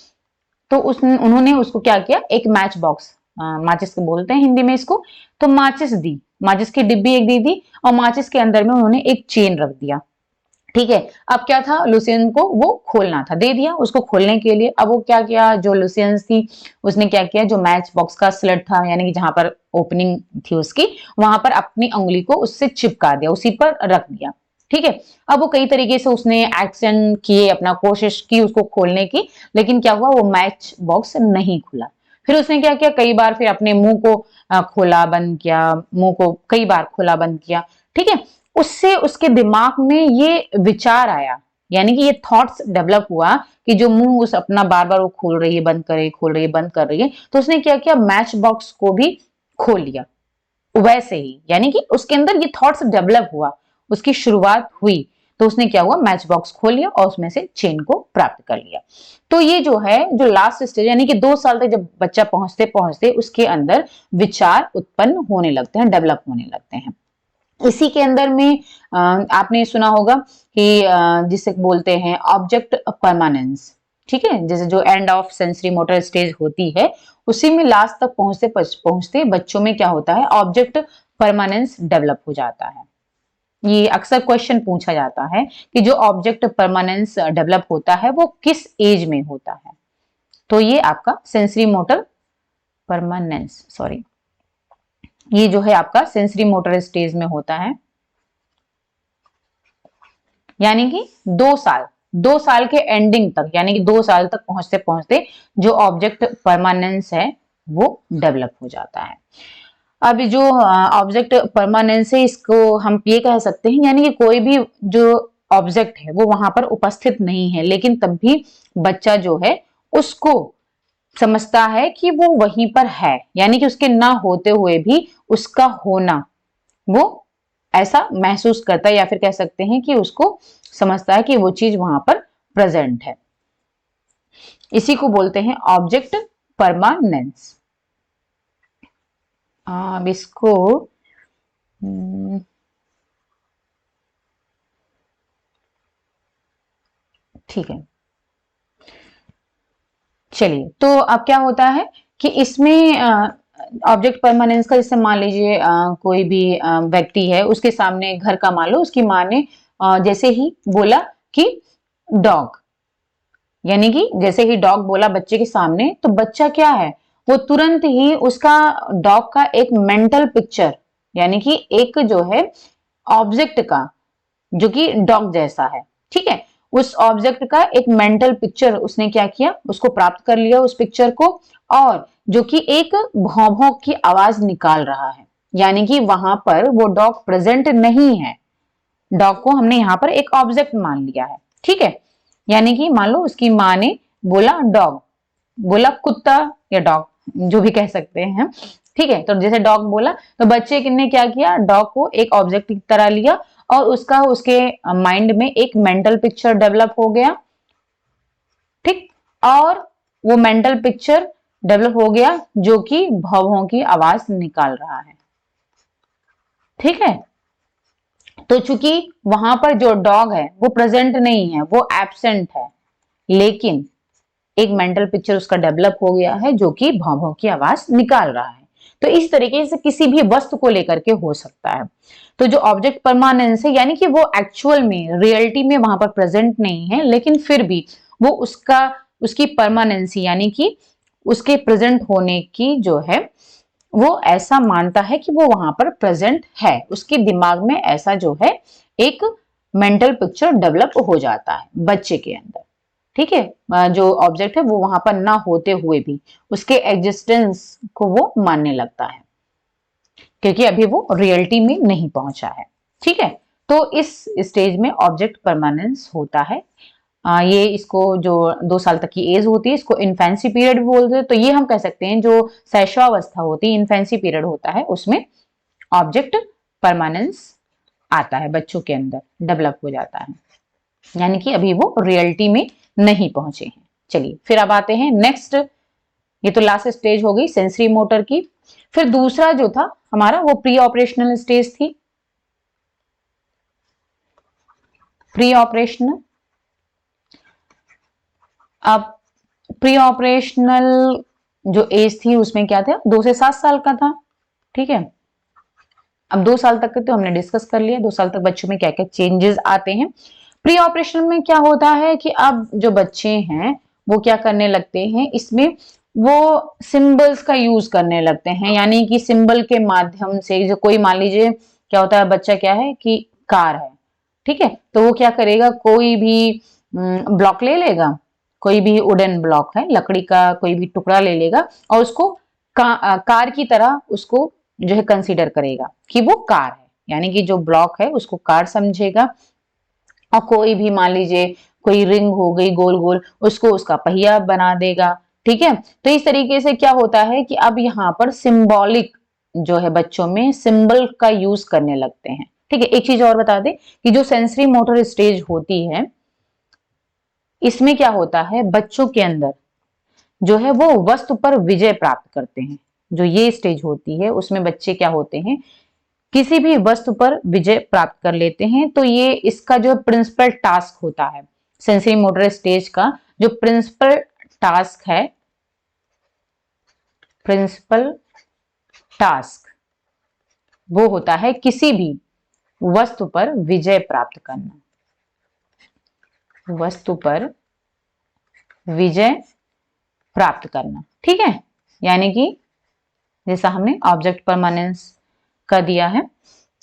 तो उन्होंने उसको क्या किया, एक मैच बॉक्स, माचिस को बोलते हैं हिंदी में इसको, तो माचिस दी, माचिस की डिब्बी एक दी थी और माचिस के अंदर में उन्होंने एक चेन रख दिया। ठीक है। अब क्या था, लुसियन को वो खोलना था, दे दिया उसको खोलने के लिए। अब वो क्या किया, जो लुसियंस थी उसने क्या किया, जो मैच बॉक्स का स्लट था यानी कि जहां पर ओपनिंग थी उसकी, वहां पर अपनी उंगली को उससे चिपका दिया, उसी पर रख दिया। ठीक है। अब वो कई तरीके से उसने एक्शन किए, अपना कोशिश की उसको खोलने की, लेकिन क्या हुआ, वो मैच बॉक्स नहीं खुला। फिर उसने क्या किया, कई बार फिर अपने मुंह को खोला बंद किया, मुंह को कई बार खोला बंद किया। ठीक है। उससे उसके दिमाग में ये विचार आया, यानी कि ये थॉट्स डेवलप हुआ कि जो मुंह उस अपना बार बार वो खोल रही है बंद कर रही है, खोल रही है बंद कर रही है, तो उसने क्या किया, मैच बॉक्स को भी खोल लिया वैसे ही। यानी कि उसके अंदर ये थॉट्स डेवलप हुआ, उसकी शुरुआत हुई, तो उसने क्या हुआ, मैच बॉक्स खोल लिया और उसमें से चेन को प्राप्त कर लिया। तो ये जो है, जो लास्ट स्टेज यानी कि 2 साल तक जब बच्चा पहुंचते पहुंचते उसके अंदर विचार उत्पन्न होने लगते हैं, डेवलप होने लगते हैं। इसी के अंदर में आपने सुना होगा कि जिसे बोलते हैं ऑब्जेक्ट परमानेंस। ठीक है। जैसे जो end of sensory motor stage होती है, उसी में लास्ट तक पहुंचते पहुंचते बच्चों में क्या होता है, ऑब्जेक्ट परमानेंस डेवलप हो जाता है। ये अक्सर क्वेश्चन पूछा जाता है कि जो ऑब्जेक्ट परमानेंस डेवलप होता है वो किस एज में होता है। तो ये आपका सेंसरी मोटर परमानेंस, सॉरी, ये जो है आपका सेंसरी मोटर स्टेज में होता है, यानी कि 2 साल के एंडिंग तक, यानी कि 2 साल तक पहुंचते पहुंचते जो ऑब्जेक्ट परमानेंस है वो डेवलप हो जाता है। अब जो ऑब्जेक्ट परमानेंस है, इसको हम ये कह सकते हैं, यानी कि कोई भी जो ऑब्जेक्ट है वो वहां पर उपस्थित नहीं है, लेकिन तब भी बच्चा जो है उसको समझता है कि वो वहीं पर है, यानी कि उसके ना होते हुए भी उसका होना वो ऐसा महसूस करता है, या फिर कह सकते हैं कि उसको समझता है कि वो चीज वहां पर प्रेजेंट है। इसी को बोलते हैं ऑब्जेक्ट परमानेंस। अब इसको ठीक है, चलिए। तो अब क्या होता है कि इसमें ऑब्जेक्ट परमानेंस का, जैसे मान लीजिए कोई भी व्यक्ति है, उसके सामने घर का, मान लो उसकी माँ ने जैसे ही बोला कि डॉग, यानी कि जैसे ही डॉग बोला बच्चे के सामने, तो बच्चा क्या है, वो तुरंत ही उसका डॉग का एक मेंटल पिक्चर, यानी कि एक जो है ऑब्जेक्ट का जो कि डॉग जैसा है, ठीक है, उस ऑब्जेक्ट का एक मेंटल पिक्चर उसने क्या किया, उसको प्राप्त कर लिया उस पिक्चर को, और जो कि एक भौं भौं की आवाज निकाल रहा है, यानी कि वहां पर वो डॉग प्रेजेंट नहीं है। डॉग को हमने यहाँ पर एक ऑब्जेक्ट मान लिया है, ठीक है। यानी कि मान लो उसकी माँ ने बोला डॉग, बोला कुत्ता या डॉग, जो भी कह सकते हैं हम, ठीक है। तो जैसे डॉग बोला तो बच्चे ने क्या किया, डॉग को एक ऑब्जेक्ट की तरह लिया और उसका उसके माइंड में एक मेंटल पिक्चर डेवलप हो गया, ठीक। और वो मेंटल पिक्चर डेवलप हो गया जो कि भौं की आवाज निकाल रहा है, ठीक है। तो चूंकि वहां पर जो डॉग है वो प्रेजेंट नहीं है, वो एब्सेंट है, लेकिन एक मेंटल पिक्चर उसका डेवलप हो गया है जो कि भौं भौं की आवाज निकाल रहा है। तो इस तरीके से किसी भी वस्तु को लेकर के हो सकता है। तो जो ऑब्जेक्ट परमानेंस है, यानी कि वो एक्चुअल में, रियलिटी में वहां पर प्रेजेंट नहीं है, लेकिन फिर भी वो उसका उसकी परमानेंसी यानी कि उसके प्रेजेंट होने की जो है वो ऐसा मानता है कि वो वहां पर प्रेजेंट है, उसके दिमाग में ऐसा जो है एक मेंटल पिक्चर डेवलप हो जाता है बच्चे के अंदर। ठीक है, जो ऑब्जेक्ट है वो वहां पर ना होते हुए भी उसके एग्जिस्टेंस को वो मानने लगता है, क्योंकि अभी वो रियलिटी में नहीं पहुंचा है। ठीक है, तो इस स्टेज में ऑब्जेक्ट परमानेंस होता है। ये इसको जो 2 साल तक की एज होती है इसको इन्फेंसी पीरियड भी बोलते हैं। तो ये हम कह सकते हैं जो शैशवावस्था होती है, इन्फेंसी पीरियड होता है, उसमें ऑब्जेक्ट परमानेंस आता है, बच्चों के अंदर डेवलप हो जाता है, यानी कि अभी वो रियलिटी में नहीं पहुंचे हैं। चलिए फिर अब आते हैं नेक्स्ट। ये तो लास्ट स्टेज हो गई सेंसरी मोटर की। फिर दूसरा जो था हमारा वो प्री ऑपरेशनल स्टेज थी। प्री ऑपरेशनल, अब प्री ऑपरेशनल जो एज थी उसमें क्या था, 2 से 7 साल का था। ठीक है, अब 2 साल तक के तो हमने डिस्कस कर लिया, 2 साल तक बच्चों में क्या क्या चेंजेस आते हैं। प्री ऑपरेशनल में क्या होता है कि अब जो बच्चे हैं वो क्या करने लगते हैं, इसमें वो सिंबल्स का यूज करने लगते हैं, यानी कि सिंबल के माध्यम से जो कोई मान लीजिए क्या होता है, बच्चा क्या है कि कार है, ठीक है, तो वो क्या करेगा, कोई भी ब्लॉक ले लेगा, कोई भी वुडन ब्लॉक है, लकड़ी का कोई भी टुकड़ा ले लेगा और उसको कार की तरह उसको जो है कंसीडर करेगा कि वो कार है, यानी कि जो ब्लॉक है उसको कार समझेगा। और कोई भी मान लीजिए कोई रिंग हो गई गोल गोल, उसको उसका पहिया बना देगा। ठीक है, तो इस तरीके से क्या होता है कि अब यहाँ पर सिंबॉलिक जो है बच्चों में सिंबल का यूज करने लगते हैं। ठीक है, एक चीज और बता दें कि जो सेंसरी मोटर स्टेज होती है इसमें क्या होता है, बच्चों के अंदर जो है वो वस्तु पर विजय प्राप्त करते हैं। जो ये स्टेज होती है उसमें बच्चे क्या होते हैं, किसी भी वस्तु पर विजय प्राप्त कर लेते हैं। तो ये इसका जो प्रिंसिपल टास्क होता है, सेंसरी मोटर स्टेज का जो प्रिंसिपल टास्क है, प्रिंसिपल टास्क वो होता है किसी भी वस्तु पर विजय प्राप्त करना, वस्तु पर विजय प्राप्त करना। ठीक है, यानी कि जैसा हमने ऑब्जेक्ट परमानेंस का दिया है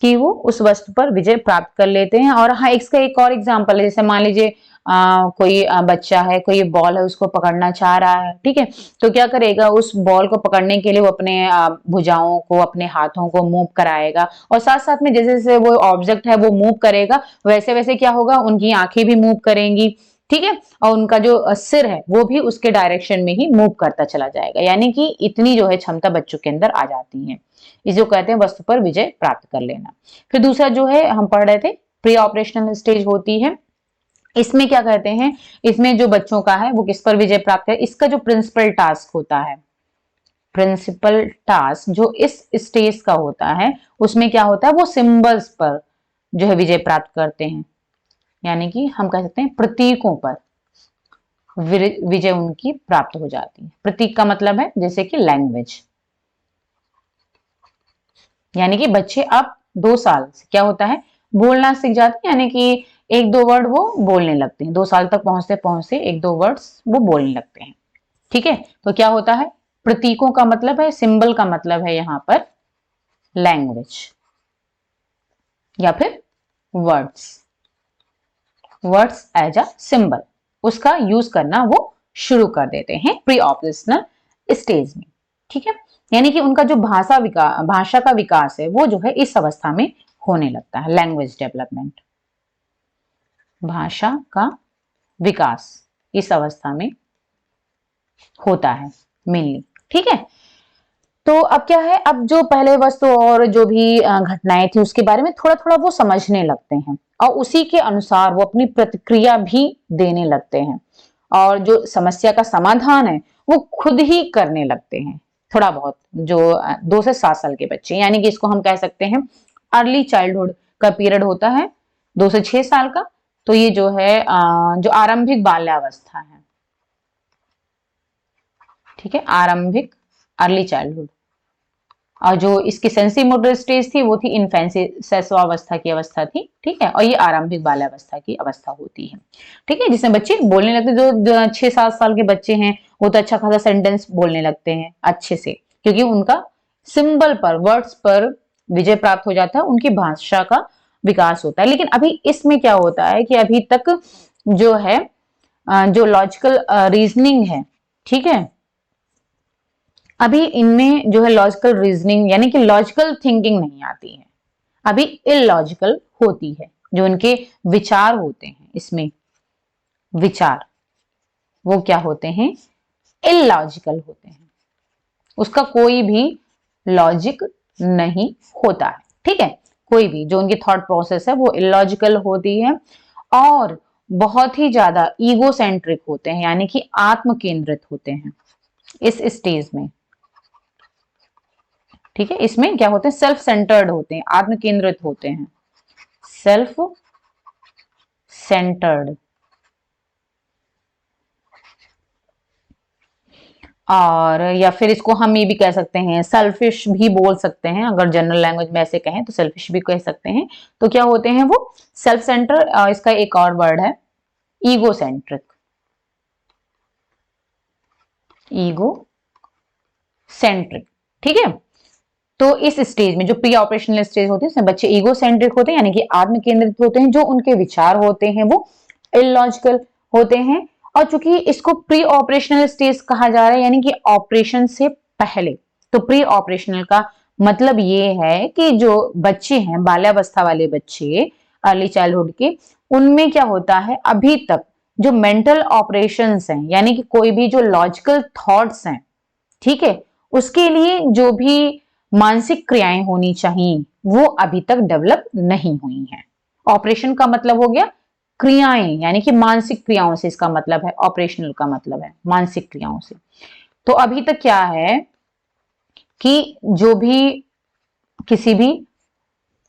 कि वो उस वस्तु पर विजय प्राप्त कर लेते हैं। और हाँ, इसका एक और एग्जांपल है, जैसे मान लीजिए कोई बच्चा है, कोई बॉल है उसको पकड़ना चाह रहा है, ठीक है, तो क्या करेगा, उस बॉल को पकड़ने के लिए वो अपने भुजाओं को, अपने हाथों को मूव कराएगा और साथ साथ में जैसे जैसे वो ऑब्जेक्ट है वो मूव करेगा वैसे वैसे क्या होगा, उनकी आंखें भी मूव करेंगी। ठीक है, और उनका जो सिर है वो भी उसके डायरेक्शन में ही मूव करता चला जाएगा, यानी कि इतनी जो है क्षमता बच्चों के अंदर आ जाती है। इसे कहते हैं वस्तु पर विजय प्राप्त कर लेना। फिर दूसरा जो है हम पढ़ रहे थे प्री ऑपरेशनल स्टेज होती है, इसमें क्या कहते हैं, इसमें जो बच्चों का है वो किस पर विजय प्राप्त है, इसका जो प्रिंसिपल टास्क होता है, प्रिंसिपल टास्क जो इस स्टेज का होता है उसमें क्या होता है, वो सिंबल्स पर जो है विजय प्राप्त करते हैं, यानी कि हम कह सकते हैं प्रतीकों पर विजय उनकी प्राप्त हो जाती है। प्रतीक का मतलब है जैसे कि लैंग्वेज, यानी कि बच्चे अब 2 साल से क्या होता है, बोलना सीख जाते हैं, यानी कि एक दो वर्ड वो बोलने लगते हैं। 2 साल तक पहुंचते पहुंचते एक दो वर्ड्स वो बोलने लगते हैं। ठीक है, तो क्या होता है, प्रतीकों का मतलब है, सिंबल का मतलब है यहाँ पर लैंग्वेज या फिर words, words as a symbol, उसका यूज करना वो शुरू कर देते हैं प्री ऑपरेशनल स्टेज में। ठीक है, यानी कि उनका जो भाषा का विकास है वो जो है इस अवस्था में होने लगता है, लैंग्वेज डेवलपमेंट, भाषा का विकास इस अवस्था में होता है मेनली। ठीक है, तो अब क्या है, अब जो पहले वस्तु और जो भी घटनाएं थी उसके बारे में थोड़ा थोड़ा वो समझने लगते हैं और उसी के अनुसार वो अपनी प्रतिक्रिया भी देने लगते हैं और जो समस्या का समाधान है वो खुद ही करने लगते हैं थोड़ा बहुत। जो 2 से 7 साल के बच्चे, यानी कि इसको हम कह सकते हैं अर्ली चाइल्डहुड का पीरियड होता है 2 से 6 साल का। तो ये जो है जो आरंभिक बाल्यावस्था है, ठीक है, आरंभिक अर्ली चाइल्डहुड, और जो इसकी सेंसरी मोटर स्टेज थी वो थी इन्फेंसी, शैशवावस्था की अवस्था थी, ठीक है। और ये आरंभिक बाल्यावस्था की अवस्था होती है, ठीक है, जिसमें बच्चे बोलने लगते। जो 6-7 साल के बच्चे हैं वो तो अच्छा खासा सेंटेंस बोलने लगते हैं अच्छे से, क्योंकि उनका सिंबल पर, वर्ड्स पर विजय प्राप्त हो जाता है, उनकी भाषा का विकास होता है। लेकिन अभी इसमें क्या होता है कि अभी तक जो है जो लॉजिकल रीजनिंग है, ठीक है, अभी इनमें जो है लॉजिकल रीजनिंग यानी कि लॉजिकल थिंकिंग नहीं आती है, अभी इलॉजिकल होती है। जो उनके विचार होते हैं, इसमें विचार वो क्या होते हैं, इलॉजिकल होते हैं, उसका कोई भी लॉजिक नहीं होता है, ठीक है। कोई भी जो उनकी थॉट प्रोसेस है वो इलॉजिकल होती है और बहुत ही ज्यादा ईगो सेंट्रिक होते हैं, यानी कि आत्म केंद्रित होते हैं इस स्टेज में, ठीक है। इसमें क्या होते हैं, सेल्फ सेंटर्ड होते हैं, आत्म केंद्रित होते हैं, सेल्फ सेंटर्ड। और या फिर इसको हम ये भी कह सकते हैं, सेल्फिश भी बोल सकते हैं, अगर जनरल लैंग्वेज में ऐसे कहें तो सेल्फिश भी कह सकते हैं। तो क्या होते हैं वो, सेल्फ सेंटर, इसका एक और वर्ड है ईगो सेंट्रिक, ईगो सेंट्रिक, ठीक है। तो इस स्टेज में जो प्री ऑपरेशनल स्टेज होती है उसमें बच्चे ईगो सेंट्रिक होते हैं, यानी कि आत्म केंद्रित होते हैं, जो उनके विचार होते हैं वो इलॉजिकल होते हैं। और चूंकि इसको प्री ऑपरेशनल स्टेज कहा जा रहा है, यानी कि ऑपरेशन से पहले, तो प्री ऑपरेशनल का मतलब ये है कि जो बच्चे हैं, बाल्यावस्था वाले बच्चे, अर्ली चाइल्डहुड के, उनमें क्या होता है, अभी तक जो मेंटल ऑपरेशंस हैं, यानी कि कोई भी जो लॉजिकल थॉट्स हैं, ठीक है, उसके लिए जो भी मानसिक क्रियाएं होनी चाहिए वो अभी तक डेवलप नहीं हुई हैं। ऑपरेशन का मतलब हो गया क्रियाएं, यानी कि मानसिक क्रियाओं से इसका मतलब है, ऑपरेशनल का मतलब है मानसिक क्रियाओं से। तो अभी तक क्या है कि जो भी किसी भी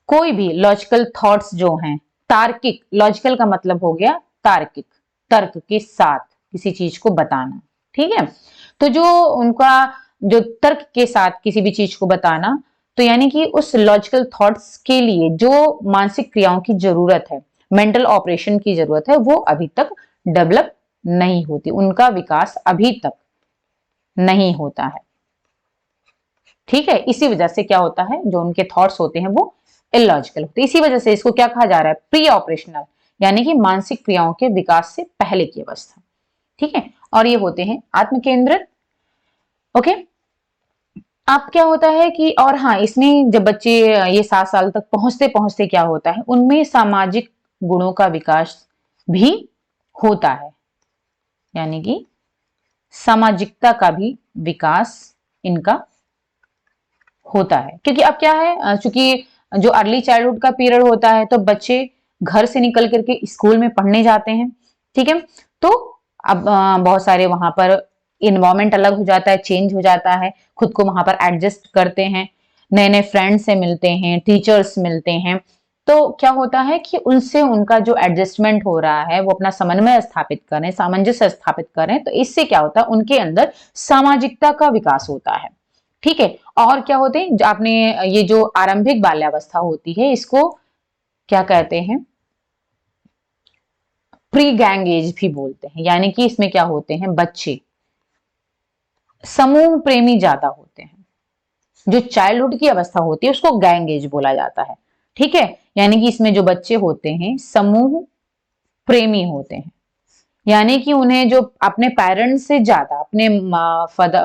कोई भी लॉजिकल थॉट्स जो हैं, तार्किक, लॉजिकल का मतलब हो गया तार्किक, तर्क के साथ किसी चीज को बताना, ठीक है। तो जो उनका जो तर्क के साथ किसी भी चीज को बताना, तो यानी कि उस लॉजिकल थॉट्स के लिए जो मानसिक क्रियाओं की जरूरत है, मेंटल ऑपरेशन की जरूरत है, वो अभी तक डेवलप नहीं होती, उनका विकास अभी तक नहीं होता है, ठीक है। इसी वजह से क्या होता है, जो उनके थॉट्स होते हैं वो इलॉजिकल होते हैं। इसी वजह से इसको क्या कहा जा रहा है, प्री ऑपरेशनल, यानी कि मानसिक क्रियाओं के विकास से पहले की अवस्था, ठीक है। और ये होते हैं आत्म केंद्रित, ओके। अब क्या होता है कि, और हाँ, इसमें जब बच्चे ये 7 साल तक पहुंचते पहुंचते क्या होता है, उनमें सामाजिक गुणों का विकास भी होता है, यानी कि सामाजिकता का भी विकास इनका होता है। क्योंकि अब क्या है, चूंकि जो अर्ली चाइल्डहुड का पीरियड होता है तो बच्चे घर से निकल करके स्कूल में पढ़ने जाते हैं, ठीक है। तो अब बहुत सारे वहां पर इन्वायरमेंट अलग हो जाता है, चेंज हो जाता है, खुद को वहां पर एडजस्ट करते हैं, नए नए फ्रेंड्स से मिलते हैं, टीचर्स मिलते हैं। तो क्या होता है कि उनसे उनका जो एडजस्टमेंट हो रहा है वो अपना समन्वय स्थापित करें, सामंजस्य स्थापित करें, तो इससे क्या होता है, उनके अंदर सामाजिकता का विकास होता है, ठीक है। और क्या होते हैं, आपने ये जो आरंभिक बाल्यावस्था होती है इसको क्या कहते हैं, प्री गैंग एज भी बोलते हैं, यानी कि इसमें क्या होते हैं, बच्चे समूह प्रेमी ज्यादा होते हैं। जो चाइल्डहुड की अवस्था होती है उसको गैंग एज बोला जाता है, ठीक है। यानी कि इसमें जो बच्चे होते हैं समूह प्रेमी होते हैं, यानी कि उन्हें जो अपने पेरेंट्स से ज्यादा, अपने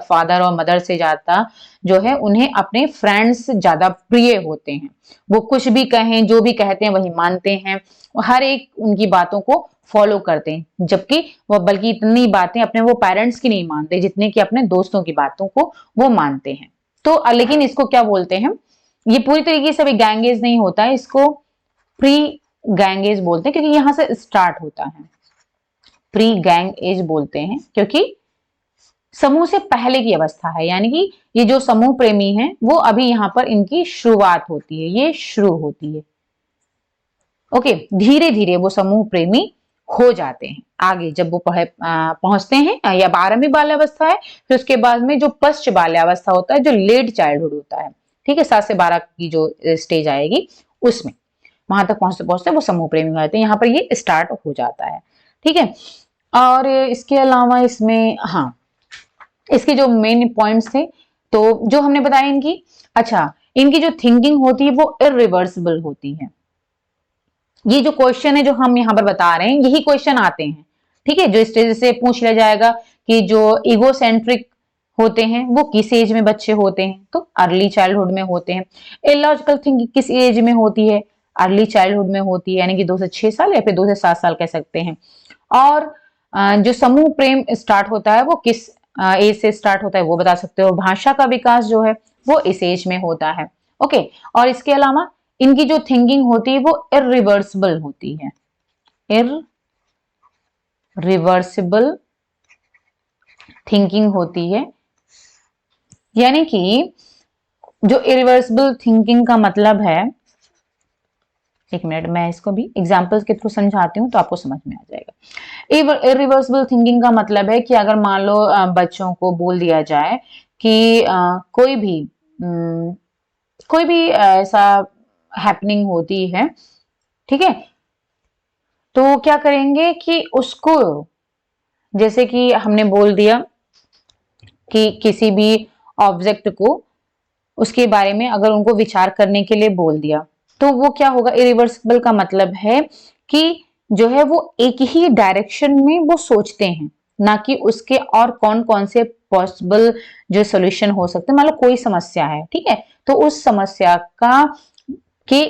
फादर और मदर से ज्यादा जो है, उन्हें अपने फ्रेंड्स ज्यादा प्रिय होते हैं। वो कुछ भी कहें, जो भी कहते हैं वही मानते हैं, हर एक उनकी बातों को फॉलो करते हैं, जबकि वो बल्कि इतनी बातें अपने वो पेरेंट्स की नहीं मानते जितने कि अपने दोस्तों की बातों को वो मानते हैं। तो लेकिन इसको क्या बोलते हैं, ये पूरी तरीके से अभी गैंगेज नहीं होता है, इसको प्री गैंगेज बोलते हैं, क्योंकि यहां से स्टार्ट होता है, प्री गैंग एज बोलते हैं, क्योंकि समूह से पहले की अवस्था है, यानी कि ये जो समूह प्रेमी हैं वो अभी यहां पर इनकी शुरुआत होती है, ये शुरू होती है, ओके। धीरे धीरे वो समूह प्रेमी हो जाते हैं आगे, जब वो पहुंचते हैं, या 12वीं बाल्यावस्था है, फिर उसके बाद में जो पश्च बाल्यावस्था होता है, जो लेट चाइल्डहुड होता है, ठीक है, 7 से 12 की जो स्टेज आएगी उसमें, वहां तक पहुंचते पहुंचते वो समूह प्रेमी हो जाते हैं, यहाँ पर ये स्टार्ट हो जाता है। ठीक है, और इसके अलावा इसमें, हाँ, इसके जो मेन पॉइंट्स थे, तो जो हमने बताया इनकी, अच्छा, इनकी जो थिंकिंग होती है वो इरिवर्सिबल होती है। ये जो क्वेश्चन है जो हम यहाँ पर बता रहे हैं, यही क्वेश्चन आते हैं। ठीक है, जो इस तरह से पूछ लिया जाएगा कि जो इगोसेंट्रिक होते हैं वो किस एज में बच्चे होते हैं, तो अर्ली चाइल्डहुड में होते हैं। इलॉजिकल थिंकिंग किस एज में होती है, अर्ली चाइल्डहुड में होती है, यानी कि 2 से 6 साल या फिर 2 से 7 साल कह सकते हैं। और जो समूह प्रेम स्टार्ट होता है वो किस एज से स्टार्ट होता है वो बता सकते हो। भाषा का विकास जो है वो इस एज में होता है। ओके, और इसके अलावा इनकी जो थिंकिंग होती है वो इरिवर्सिबल होती है, इरिवर्सिबल थिंकिंग होती है। यानी कि जो इरिवर्सिबल थिंकिंग का मतलब है, एक मिनट मैं इसको भी एग्जांपल्स के थ्रू समझाती हूँ तो आपको समझ में आ जाएगा। इरिवर्सिबल थिंकिंग का मतलब है कि अगर मान लो बच्चों को बोल दिया जाए कि कोई भी ऐसा हैपनिंग होती है, ठीक है, तो क्या करेंगे कि उसको, जैसे कि हमने बोल दिया कि किसी भी ऑब्जेक्ट को, उसके बारे में अगर उनको विचार करने के लिए बोल दिया, तो वो क्या होगा, इरिवर्सिबल का मतलब है कि जो है वो एक ही डायरेक्शन में वो सोचते हैं, ना कि उसके और कौन कौन से पॉसिबल जो सॉल्यूशन हो सकते हैं। मतलब कोई समस्या है, ठीक है, तो उस समस्या का के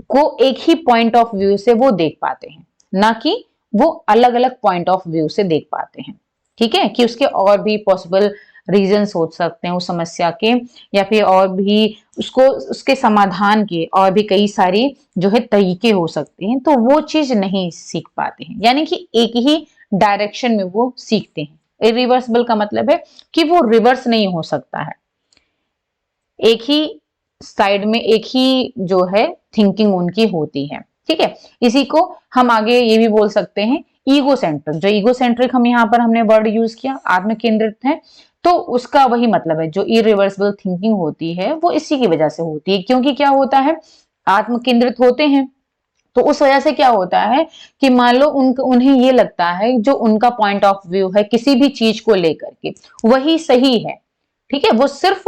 को एक ही पॉइंट ऑफ व्यू से वो देख पाते हैं, ना कि वो अलग अलग पॉइंट ऑफ व्यू से देख पाते हैं। ठीक है, कि उसके और भी पॉसिबल रीजन सोच सकते हैं उस समस्या के, या फिर और भी उसको, उसके समाधान के और भी कई सारी जो है तरीके हो सकते हैं, तो वो चीज नहीं सीख पाते हैं। यानी कि एक ही डायरेक्शन में वो सीखते हैं। इरिवर्सिबल का मतलब है कि वो रिवर्स नहीं हो सकता है, एक ही साइड में एक ही जो है थिंकिंग उनकी होती है। ठीक है, इसी को हम आगे ये भी बोल सकते हैं ईगो सेंट्रिक। जो ईगो सेंट्रिक हम यहाँ पर हमने वर्ड यूज किया, आत्म केंद्रित है, तो उसका वही मतलब है, जो इरिवर्सिबल थिंकिंग होती है वो इसी की वजह से होती है। क्योंकि क्या होता है, आत्म केंद्रित होते हैं, तो उस वजह से क्या होता है कि मान लो उन्हें ये लगता है जो उनका पॉइंट ऑफ व्यू है किसी भी चीज को लेकर के वही सही है। ठीक है, वो सिर्फ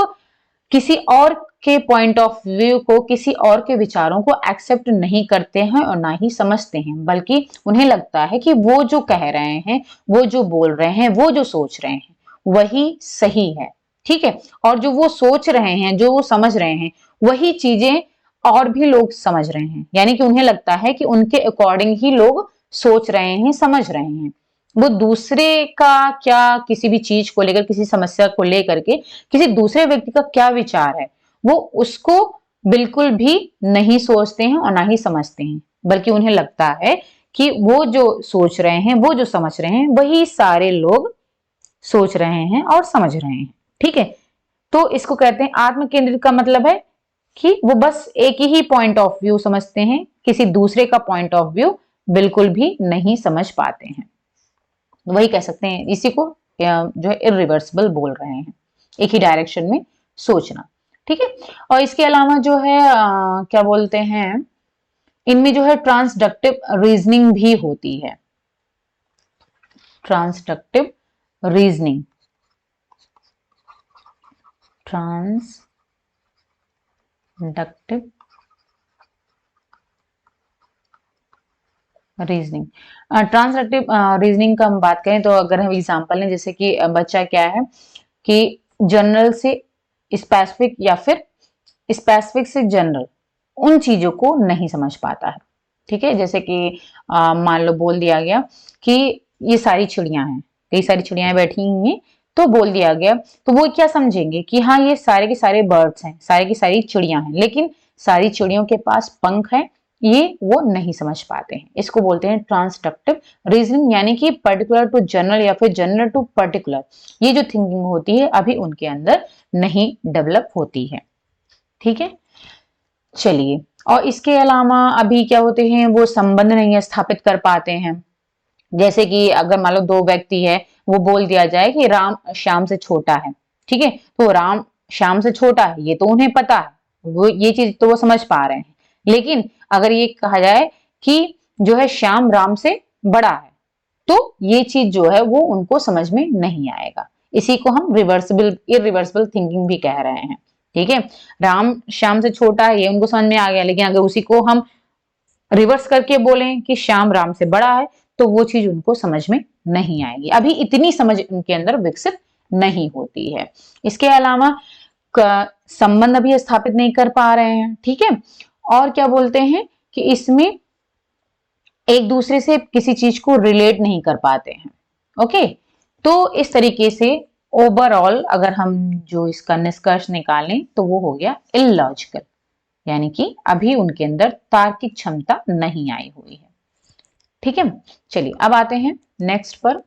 किसी और के पॉइंट ऑफ व्यू को, किसी और के विचारों को एक्सेप्ट नहीं करते हैं और ना ही समझते हैं, बल्कि उन्हें लगता है कि वो जो कह रहे हैं, वो जो बोल रहे हैं, वो जो सोच रहे हैं वही सही है। ठीक है, और जो वो सोच रहे हैं, जो वो समझ रहे हैं, वही चीजें और भी लोग समझ रहे हैं। यानी कि उन्हें लगता है कि उनके अकॉर्डिंग ही लोग सोच रहे हैं, समझ रहे हैं। वो दूसरे का क्या, किसी भी चीज को लेकर, किसी समस्या को लेकर के किसी दूसरे व्यक्ति का क्या विचार है, वो उसको बिल्कुल भी नहीं सोचते हैं और ना ही समझते हैं, बल्कि उन्हें लगता है कि वो जो सोच रहे हैं, वो जो समझ रहे हैं, वही सारे लोग सोच रहे हैं और समझ रहे हैं। ठीक है, तो इसको कहते हैं आत्म केंद्रित। का मतलब है कि वो बस एक ही पॉइंट ऑफ व्यू समझते हैं, किसी दूसरे का पॉइंट ऑफ व्यू बिल्कुल भी नहीं समझ पाते हैं। वही कह सकते हैं, इसी को जो है इरिवर्सिबल बोल रहे हैं, एक ही डायरेक्शन में सोचना। ठीक है, और इसके अलावा जो है क्या बोलते हैं, इनमें जो है ट्रांसडक्टिव रीजनिंग भी होती है। Transductive reasoning, transductive reasoning, transductive reasoning का हम बात करें तो अगर हम एग्जांपल लें, जैसे कि बच्चा क्या है कि जनरल से स्पेसिफिक या फिर स्पेसिफिक से जनरल उन चीजों को नहीं समझ पाता है। ठीक है, जैसे कि मान लो बोल दिया गया कि ये सारी चिड़ियां हैं, कई सारी चिड़ियां बैठी हुई हैं, तो बोल दिया गया, तो वो क्या समझेंगे कि हाँ ये सारे के सारे बर्ड्स हैं, सारे की सारी चिड़ियां हैं, लेकिन सारी चिड़ियों के पास पंख है, ये वो नहीं समझ पाते हैं। इसको बोलते हैं ट्रांसडक्टिव रीजनिंग, यानी कि पर्टिकुलर टू जनरल या फिर जनरल टू पर्टिकुलर, ये जो थिंकिंग होती है अभी उनके अंदर नहीं डेवलप होती है। ठीक है, चलिए, और इसके अलावा अभी क्या होते हैं, वो संबंध नहीं स्थापित कर पाते हैं। जैसे कि अगर मान लो दो व्यक्ति है, वो बोल दिया जाए कि राम श्याम से छोटा है, ठीक है, तो राम श्याम से छोटा है ये तो उन्हें पता है, वो ये चीज तो वो समझ पा रहे हैं। लेकिन अगर ये कहा जाए कि जो है श्याम राम से बड़ा है, तो ये चीज जो है वो उनको समझ में नहीं आएगा। इसी को हम रिवर्सिबल इरिवर्सिबल थिंकिंग भी कह रहे हैं। ठीक है, राम श्याम से छोटा है ये उनको समझ में आ गया, लेकिन अगर उसी को हम रिवर्स करके बोलें कि श्याम राम से बड़ा है, तो वो चीज उनको समझ में नहीं आएगी। अभी इतनी समझ उनके अंदर विकसित नहीं होती है। इसके अलावा संबंध अभी स्थापित नहीं कर पा रहे हैं। ठीक है, और क्या बोलते हैं कि इसमें एक दूसरे से किसी चीज को रिलेट नहीं कर पाते हैं। ओके, तो इस तरीके से ओवरऑल अगर हम जो इसका निष्कर्ष निकालें तो वो हो गया इलॉजिकल, यानी कि अभी उनके अंदर तार्किक क्षमता नहीं आई हुई है। ठीक है, चलिए अब आते हैं नेक्स्ट पर।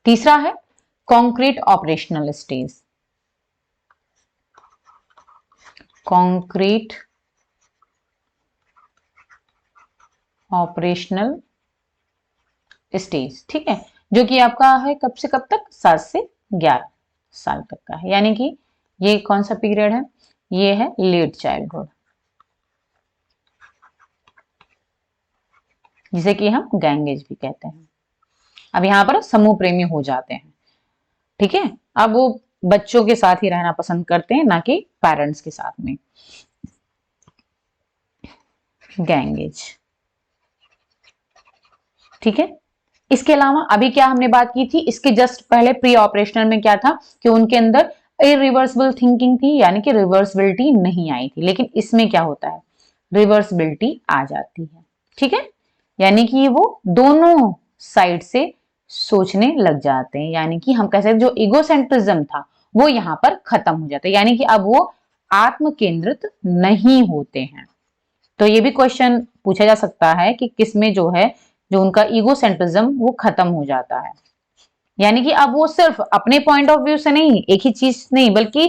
तीसरा है concrete operational stage. Concrete operational stage, ठीक है, जो कि आपका है कब से कब तक, 7 से 11 साल तक का है। यानी कि ये कौन सा पीरियड है, ये है लेट चाइल्डहुड, जिसे कि हम गैंग एज भी कहते हैं। अब यहाँ पर समूह प्रेमी हो जाते हैं। ठीक है, अब वो बच्चों के साथ ही रहना पसंद करते हैं, ना कि पेरेंट्स के साथ में। गैंग एज, ठीक है। इसके अलावा अभी क्या हमने बात की थी, इसके जस्ट पहले प्री ऑपरेशनल में क्या था कि उनके अंदर इरिवर्सिबल थिंकिंग थी, यानी कि रिवर्सिबिलिटी नहीं आई थी। लेकिन इसमें क्या होता है, रिवर्सिबिलिटी आ जाती है। ठीक है, यानी कि वो दोनों साइड से सोचने लग जाते हैं, यानी कि हम कह सकते जो इगोसेंट्रिज्म था वो यहाँ पर खत्म हो जाता है, यानी कि अब वो आत्म केंद्रित नहीं होते हैं। तो ये भी क्वेश्चन पूछा जा सकता है कि किसमें जो है जो उनका ईगोसेंट्रिज्म वो खत्म हो जाता है, यानी कि अब वो सिर्फ अपने पॉइंट ऑफ व्यू से नहीं, एक ही चीज नहीं, बल्कि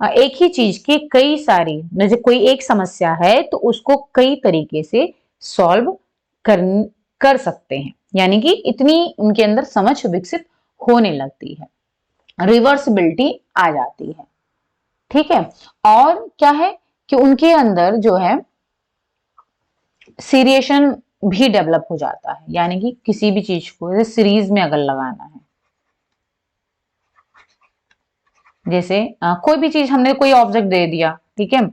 एक ही चीज की कई सारी, जैसे कोई एक समस्या है तो उसको कई तरीके से सॉल्व कर कर सकते हैं, यानी कि इतनी उनके अंदर समझ विकसित होने लगती है, रिवर्सिबिलिटी आ जाती है। ठीक है, और क्या है कि उनके अंदर जो है सीरिएशन भी डेवलप हो जाता है, यानी कि किसी भी चीज को जैसे सीरीज में अगर लगाना है, जैसे कोई भी चीज हमने कोई ऑब्जेक्ट दे दिया, ठीक है,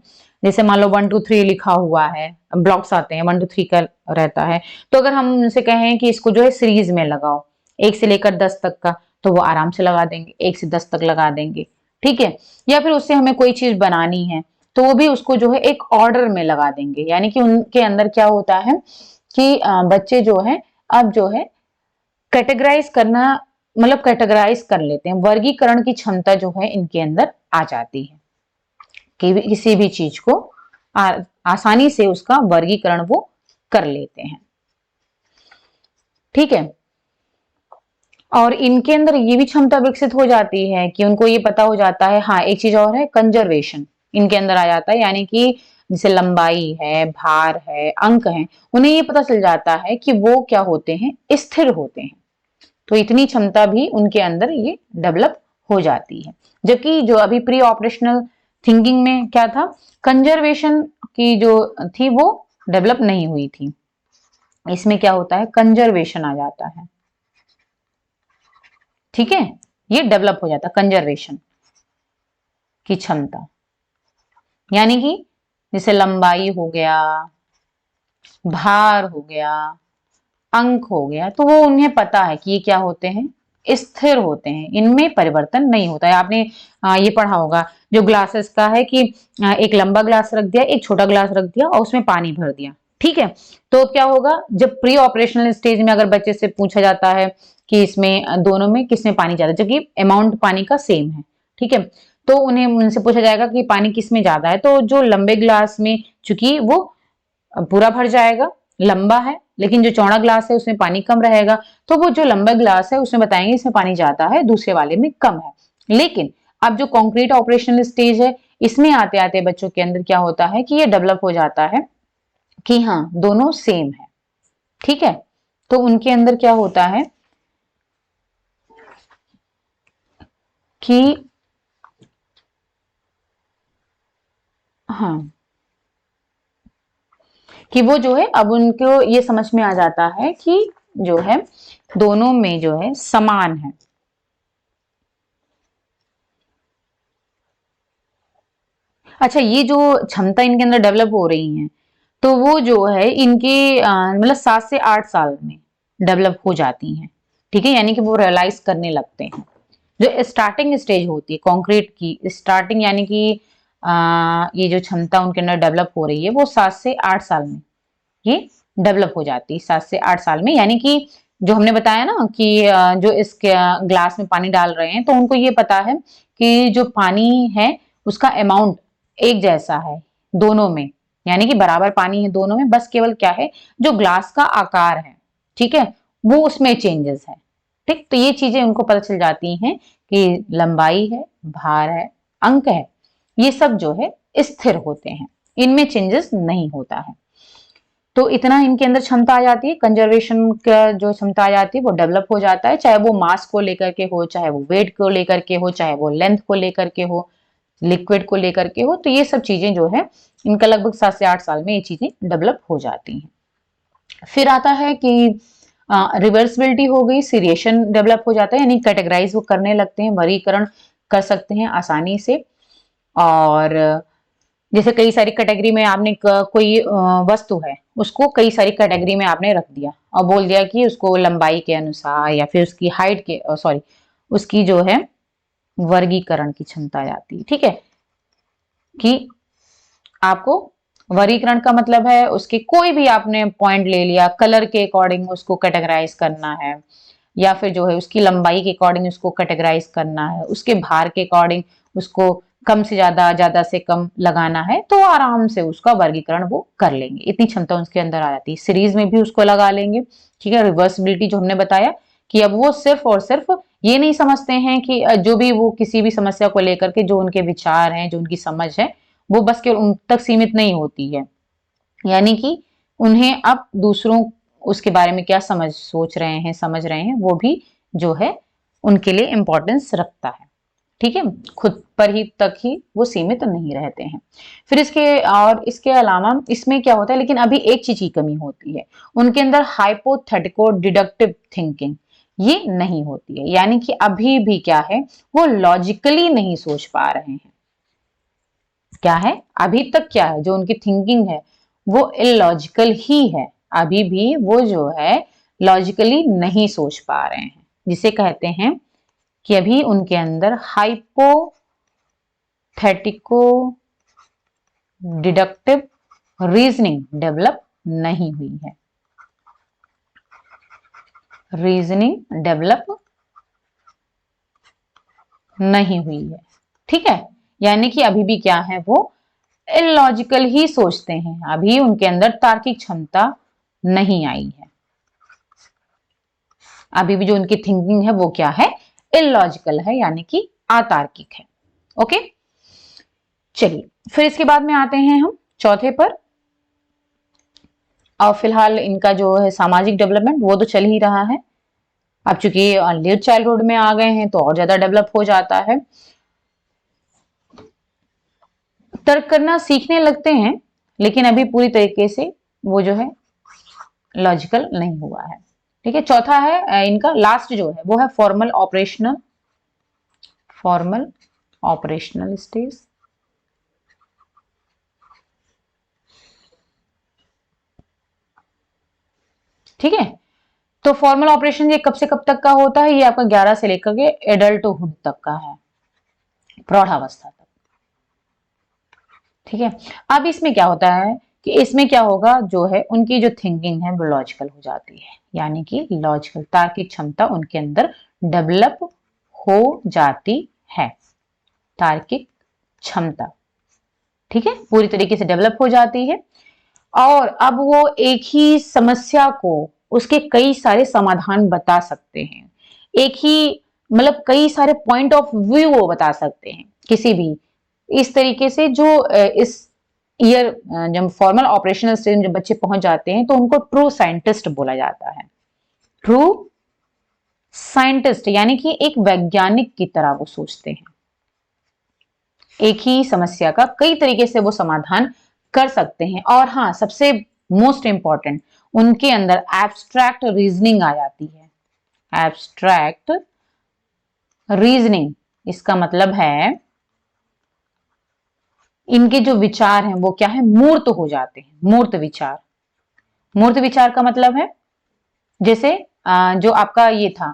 जैसे मान लो 1 2 3 लिखा हुआ है, ब्लॉक्स आते हैं 1 2 3 का रहता है, तो अगर हम उनसे कहें कि इसको जो है सीरीज में लगाओ 1 से लेकर 10 तक का, तो वो आराम से लगा देंगे, 1 से 10 तक लगा देंगे। ठीक है, या फिर उससे हमें कोई चीज बनानी है तो वो भी उसको जो है एक ऑर्डर में लगा देंगे, यानी कि उनके अंदर क्या होता है कि बच्चे जो है अब जो है कैटेगराइज करना, मतलब कैटेगराइज कर लेते हैं, वर्गीकरण की क्षमता जो है इनके अंदर आ जाती है कि किसी भी चीज को आसानी से उसका वर्गीकरण वो कर लेते हैं। ठीक है, और इनके अंदर ये भी क्षमता विकसित हो जाती है कि उनको ये पता हो जाता है, हाँ एक चीज और है, कंजर्वेशन इनके अंदर आ जाता है, यानी कि जैसे लंबाई है, भार है, अंक है, उन्हें ये पता चल जाता है कि वो क्या होते हैं, स्थिर होते हैं। तो इतनी क्षमता भी उनके अंदर ये डेवलप हो जाती है। जबकि जो अभी प्री ऑपरेशनल थिंकिंग में क्या था, कंजर्वेशन की जो थी वो डेवलप नहीं हुई थी, इसमें क्या होता है, कंजर्वेशन आ जाता है। ठीक है, ये डेवलप हो जाता है कंजर्वेशन की क्षमता, यानी कि जैसे लंबाई हो गया, भार हो गया, अंक हो गया, तो वो उन्हें पता है कि ये क्या होते हैं, स्थिर होते हैं, इनमें परिवर्तन नहीं होता है। आपने ये पढ़ा होगा जो ग्लासेस का है कि एक लंबा ग्लास रख दिया, एक छोटा ग्लास रख दिया और उसमें पानी भर दिया। ठीक है, तो क्या होगा, जब प्री ऑपरेशनल स्टेज में अगर बच्चे से पूछा जाता है कि इसमें दोनों में किसमें पानी ज्यादा, जबकि अमाउंट पानी का सेम है, ठीक है, तो उन्हें उनसे पूछा जाएगा कि पानी किसमें ज्यादा है, तो जो लंबे ग्लास में चूंकि वो पूरा भर जाएगा, लंबा है, लेकिन जो चौड़ा ग्लास है उसमें पानी कम रहेगा, तो वो जो लंबा ग्लास है उसमें बताएंगे इसमें पानी ज्यादा है, दूसरे वाले में कम है। लेकिन अब जो कॉन्क्रीट ऑपरेशनल स्टेज है, इसमें आते आते बच्चों के अंदर क्या होता है कि ये डेवलप हो जाता है कि हाँ दोनों सेम है। ठीक है, तो उनके अंदर क्या होता है कि हाँ, कि वो जो है अब उनको ये समझ में आ जाता है कि जो है दोनों में जो है समान है। अच्छा, ये जो क्षमता इनके अंदर डेवलप हो रही है, तो वो जो है इनके मतलब 7 से 8 साल में डेवलप हो जाती हैं। ठीक है, यानी कि वो रियलाइज करने लगते हैं। जो स्टार्टिंग स्टेज होती है कॉन्क्रीट की स्टार्टिंग, यानी कि ये जो क्षमता उनके अंदर डेवलप हो रही है वो 7 से 8 साल में ये डेवलप हो जाती है। 7 से 8 साल में, यानी कि जो हमने बताया ना कि जो इस ग्लास में पानी डाल रहे हैं तो उनको ये पता है कि जो पानी है उसका अमाउंट एक जैसा है दोनों में, यानी कि बराबर पानी है दोनों में, बस केवल क्या है जो ग्लास का आकार है, ठीक है, वो उसमें चेंजेस है। ठीक, तो ये चीजें उनको पता चल जाती हैं कि लंबाई है, भार है, अंक है, ये सब जो है स्थिर होते हैं, इनमें चेंजेस नहीं होता है। तो इतना इनके अंदर क्षमता आ जाती है, कंजर्वेशन का जो क्षमता आ जाती है वो डेवलप हो जाता है, चाहे वो मास को लेकर के हो, चाहे वो वेट को लेकर के हो, चाहे वो लेंथ को लेकर के हो, लिक्विड को लेकर के हो। तो ये सब चीजें जो है इनका लगभग 7 से 8 साल में ये चीजें डेवलप हो जाती हैं। फिर आता है कि रिवर्सिबिलिटी हो गई, सीरिएशन डेवलप हो जाता है, यानी कैटेगराइज वो करने लगते हैं, वर्गीकरण कर सकते हैं आसानी से। और जैसे कई सारी कैटेगरी में आपने कोई वस्तु है उसको कई सारी कैटेगरी में आपने रख दिया और बोल दिया कि उसको लंबाई के अनुसार या फिर उसकी हाइट के सॉरी उसकी जो है वर्गीकरण की क्षमता आ जाती है। ठीक है, कि आपको वर्गीकरण का मतलब है उसके कोई भी आपने पॉइंट ले लिया, कलर के अकॉर्डिंग उसको कैटेगराइज करना है, या फिर जो है उसकी लंबाई के अकॉर्डिंग उसको कैटेगराइज करना है, उसके भार के अकॉर्डिंग उसको कम से ज्यादा से कम लगाना है, तो आराम से उसका वर्गीकरण वो कर लेंगे। इतनी क्षमता उसके अंदर आ जाती है। सीरीज में भी उसको लगा लेंगे। ठीक है, रिवर्सिबिलिटी जो हमने बताया कि अब वो सिर्फ और सिर्फ ये नहीं समझते हैं कि जो भी वो किसी भी समस्या को लेकर के जो उनके विचार हैं, जो उनकी समझ है, वो बस केवल उन तक सीमित नहीं होती है, यानी कि उन्हें अब दूसरों उसके बारे में क्या सोच रहे हैं, समझ रहे हैं, वो भी जो है उनके लिए इंपॉर्टेंस रखता है। ठीक है, खुद पर ही तक ही वो सीमित नहीं रहते हैं। फिर इसके अलावा इसमें क्या होता है, लेकिन अभी एक चीज की कमी होती है, उनके अंदर हाइपोथेटिको डिडक्टिव थिंकिंग ये नहीं होती है, यानी कि अभी भी क्या है वो लॉजिकली नहीं सोच पा रहे हैं। क्या है अभी तक, क्या है जो उनकी थिंकिंग है वो इलॉजिकल ही है, अभी भी वो जो है लॉजिकली नहीं सोच पा रहे हैं, जिसे कहते हैं कि अभी उनके अंदर हाइपोथेटिको डिडक्टिव रीजनिंग डेवलप नहीं हुई है। रीजनिंग डेवलप नहीं हुई है। ठीक है, यानी कि अभी भी क्या है वो इलॉजिकल ही सोचते हैं, अभी उनके अंदर तार्किक क्षमता नहीं आई है। अभी भी जो उनकी थिंकिंग है वो क्या है, इलॉजिकल है, यानी कि अतार्किक है। ओके, चलिए फिर इसके बाद में आते हैं हम चौथे पर। और फिलहाल इनका जो है सामाजिक डेवलपमेंट वो तो चल ही रहा है। अब चूंकि लेट चाइल्डहुड में आ गए हैं तो और ज्यादा डेवलप हो जाता है। तर्क करना सीखने लगते हैं, लेकिन अभी पूरी तरीके से वो जो है लॉजिकल नहीं हुआ है। ठीक है, चौथा है इनका लास्ट जो है वो है फॉर्मल ऑपरेशनल स्टेज। ठीक है, तो फॉर्मल ऑपरेशन ये कब से कब तक का होता है, ये आपका 11 से लेकर के एडल्टहुड तक का है, प्रौढ़ावस्था तक। ठीक है, अब इसमें क्या होता है कि इसमें क्या होगा, जो है उनकी जो थिंकिंग है वो लॉजिकल हो जाती है, यानी कि लॉजिकल तार्किक क्षमता उनके अंदर डेवलप हो जाती है। तार्किक क्षमता, ठीक है, पूरी तरीके से डेवलप हो जाती है। और अब वो एक ही समस्या को उसके कई सारे समाधान बता सकते हैं, एक ही मतलब कई सारे पॉइंट ऑफ व्यू वो बता सकते हैं किसी भी। इस तरीके से जो इस ईयर जब फॉर्मल ऑपरेशनल स्टेज में जब बच्चे पहुंच जाते हैं तो उनको ट्रू साइंटिस्ट बोला जाता है। ट्रू साइंटिस्ट यानी कि एक वैज्ञानिक की तरह वो सोचते हैं। एक ही समस्या का कई तरीके से वो समाधान कर सकते हैं। और हाँ, सबसे मोस्ट इंपॉर्टेंट, उनके अंदर एब्स्ट्रैक्ट रीजनिंग आ जाती है। एब्स्ट्रैक्ट रीजनिंग, इसका मतलब है इनके जो विचार हैं वो क्या है, मूर्त हो जाते हैं। मूर्त विचार, मूर्त विचार का मतलब है जैसे जो आपका ये था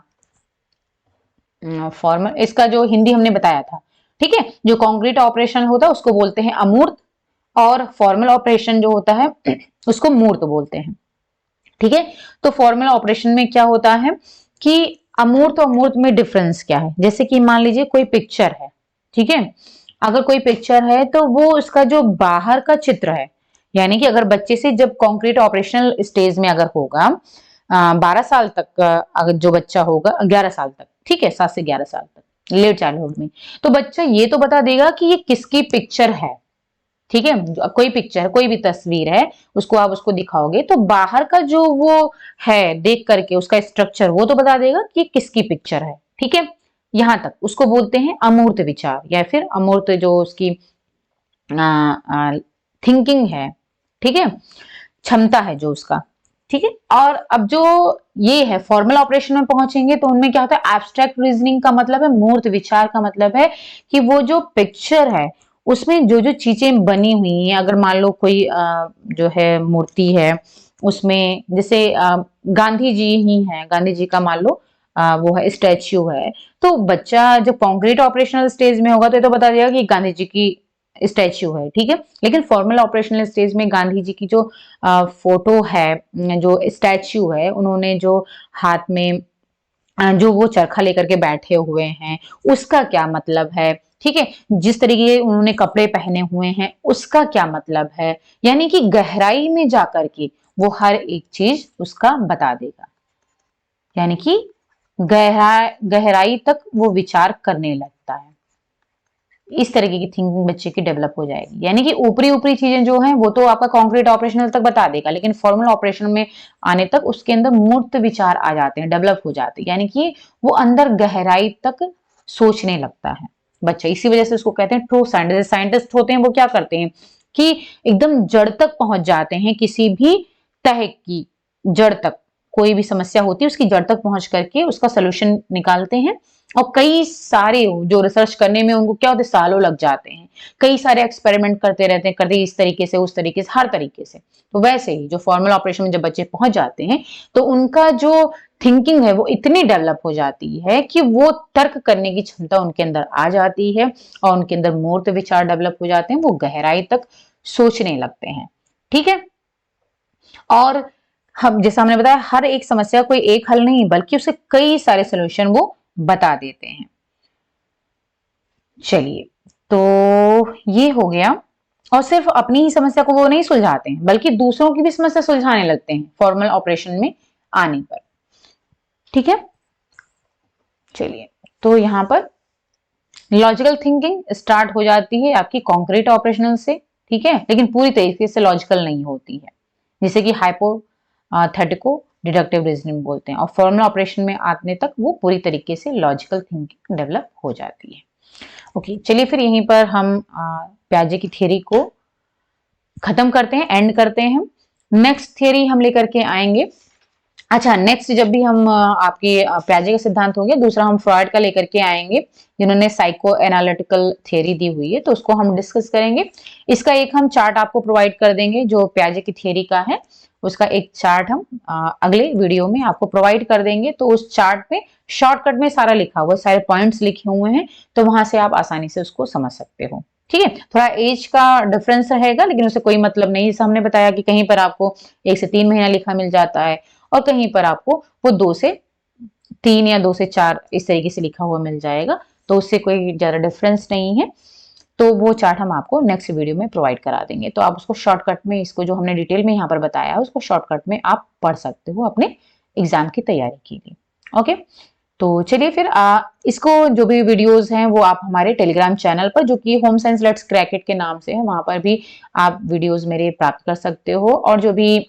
फॉर्मल, इसका जो हिंदी हमने बताया था, ठीक है, जो कॉन्क्रीट ऑपरेशन होता है उसको बोलते हैं अमूर्त, और फॉर्मल ऑपरेशन जो होता है उसको मूर्त बोलते हैं। ठीक है, तो फॉर्मल ऑपरेशन में क्या होता है कि अमूर्त और मूर्त में डिफरेंस क्या है। जैसे कि मान लीजिए कोई पिक्चर है, ठीक है, अगर कोई पिक्चर है तो वो उसका जो बाहर का चित्र है, यानी कि अगर बच्चे से जब कॉन्क्रीट ऑपरेशनल स्टेज में अगर होगा 12 साल तक, अगर जो बच्चा होगा 11 साल तक, ठीक है, 7 से 11 साल तक लेट चाइल्डहुड में, तो बच्चा ये तो बता देगा कि ये किसकी पिक्चर है। ठीक है, कोई पिक्चर, कोई भी तस्वीर है, उसको आप उसको दिखाओगे तो बाहर का जो वो है देख करके उसका स्ट्रक्चर वो तो बता देगा कि किसकी पिक्चर है। ठीक है, यहां तक उसको बोलते हैं अमूर्त विचार, या फिर अमूर्त जो उसकी थिंकिंग है, ठीक है, क्षमता है जो उसका। ठीक है, और अब जो ये है फॉर्मल ऑपरेशन में पहुंचेंगे तो उनमें क्या होता है, एब्स्ट्रैक्ट रीजनिंग का मतलब है, मूर्त विचार का मतलब है कि वो जो पिक्चर है उसमें जो जो चीजें बनी हुई हैं, अगर मान लो कोई जो है मूर्ति है उसमें, जैसे गांधी जी ही हैं, गांधी जी का मान लो वो है स्टैच्यू है, तो बच्चा जब कॉन्क्रीट ऑपरेशनल स्टेज में होगा तो ये तो बता देगा कि गांधी जी की स्टैच्यू है। ठीक है, लेकिन फॉर्मल ऑपरेशनल स्टेज में गांधी जी की जो फोटो है, जो स्टैच्यू है, उन्होंने जो हाथ में जो वो चरखा लेकर के बैठे हुए हैं उसका क्या मतलब है, ठीक है, जिस तरीके के उन्होंने कपड़े पहने हुए हैं उसका क्या मतलब है, यानी कि गहराई में जाकर के वो हर एक चीज उसका बता देगा, यानी कि गहराई तक वो विचार करने लगता है। इस तरीके की थिंकिंग बच्चे की डेवलप हो जाएगी, यानी कि ऊपरी ऊपरी चीजें जो हैं वो तो आपका कॉन्क्रीट ऑपरेशनल तक बता देगा, लेकिन फॉर्मल ऑपरेशन में आने तक उसके अंदर मूर्त विचार आ जाते हैं, डेवलप हो जाते हैं, यानी कि वो अंदर गहराई तक सोचने लगता है बच्चा। इसी वजह से उसको कहते हैं ट्रू साइंटिस्ट। साइंटिस्ट होते हैं वो क्या करते हैं कि एकदम जड़ तक पहुंच जाते हैं, किसी भी तह की जड़ तक, कोई भी समस्या होती है उसकी जड़ तक पहुंच करके उसका सोल्यूशन निकालते हैं। और कई सारे जो रिसर्च करने में उनको क्या होते हैं, सालों लग जाते हैं, कई सारे एक्सपेरिमेंट करते रहते हैं, करते इस तरीके से उस तरीके से हर तरीके से। तो वैसे ही जो फॉर्मल ऑपरेशन में जब बच्चे पहुंच जाते हैं तो उनका जो थिंकिंग है वो इतनी डेवलप हो जाती है कि वो तर्क करने की क्षमता उनके अंदर आ जाती है, और उनके अंदर मूर्त विचार डेवलप हो जाते हैं, वो गहराई तक सोचने लगते हैं। ठीक है, और हम जैसा हमने बताया हर एक समस्या कोई एक हल नहीं बल्कि उसे कई सारे सोल्यूशन वो बता देते हैं। चलिए, तो ये हो गया। और सिर्फ अपनी ही समस्या को वो नहीं सुलझाते हैं बल्कि दूसरों की भी समस्या सुलझाने लगते हैं फॉर्मल ऑपरेशन में आने पर। ठीक है, चलिए, तो यहां पर लॉजिकल थिंकिंग स्टार्ट हो जाती है आपकी कॉन्क्रीट ऑपरेशनल से, ठीक है, लेकिन पूरी तरीके से लॉजिकल नहीं होती है, जिसे कि हाइपोथेटिको डिडक्टिव रीजनिंग बोलते हैं। और फॉर्मल ऑपरेशन में आने तक वो पूरी तरीके से लॉजिकल थिंकिंग डेवलप हो जाती है। ओके, चलिए फिर यहीं पर हम प्याजे की थ्योरी को खत्म करते हैं, एंड करते हैं। नेक्स्ट थ्योरी हम लेकर के आएंगे। अच्छा, नेक्स्ट जब भी हम आपके प्याजे का सिद्धांत हो गया, दूसरा हम फ्रॉइड का लेकर के आएंगे जिन्होंने साइको एनालिटिकल थ्योरी दी हुई है, तो उसको हम डिस्कस करेंगे। इसका एक हम चार्ट आपको प्रोवाइड कर देंगे जो प्याजे की थ्योरी का है, उसका एक चार्ट हम अगले वीडियो में आपको प्रोवाइड कर देंगे। तो उस चार्ट में शॉर्टकट में सारा लिखा हुआ है, सारे पॉइंट्स लिखे हुए हैं, तो वहां से आप आसानी से उसको समझ सकते हो। ठीक है, थोड़ा एज का डिफरेंस रहेगा लेकिन उसे कोई मतलब नहीं। जैसे हमने बताया कि कहीं पर आपको 1 से 3 महीना लिखा मिल जाता है और कहीं पर आपको वो 2 से 3 या 2 से 4 इस तरीके से लिखा हुआ मिल जाएगा, तो उससे कोई ज्यादा डिफरेंस नहीं है। तो वो चार्ट हम आपको नेक्स्ट वीडियो में प्रोवाइड करा देंगे, तो आप उसको शॉर्टकट में, इसको जो हमने डिटेल में यहाँ पर बताया है उसको शॉर्टकट में आप पढ़ सकते हो अपने एग्जाम की तैयारी के लिए। ओके, तो चलिए फिर इसको जो भी वीडियोस हैं वो आप हमारे टेलीग्राम चैनल पर, जो कि home science let's crack it के नाम से है, वहां पर भी आप वीडियोस मेरे प्राप्त कर सकते हो। और जो भी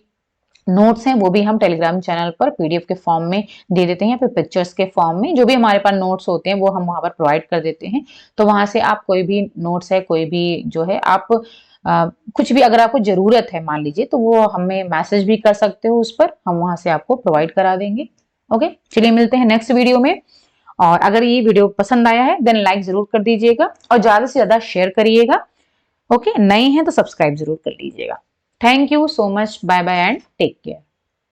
नोट्स हैं वो भी हम टेलीग्राम चैनल पर पीडीएफ के फॉर्म में दे देते हैं या फिर पिक्चर्स के फॉर्म में, जो भी हमारे पास नोट्स होते हैं वो हम वहां पर प्रोवाइड कर देते हैं। तो वहां से आप कोई भी नोट्स है, कोई भी जो है आप कुछ भी अगर आपको जरूरत है मान लीजिए, तो वो हमें मैसेज भी कर सकते हो उस पर, हम वहां से आपको प्रोवाइड करा देंगे। ओके, चलिए मिलते हैं नेक्स्ट वीडियो में। और अगर ये वीडियो पसंद आया है देन लाइक जरूर कर दीजिएगा और ज्यादा से ज्यादा शेयर करिएगा। ओके, नए हैं तो सब्सक्राइब जरूर कर लीजिएगा। Thank you so much, bye bye and take care.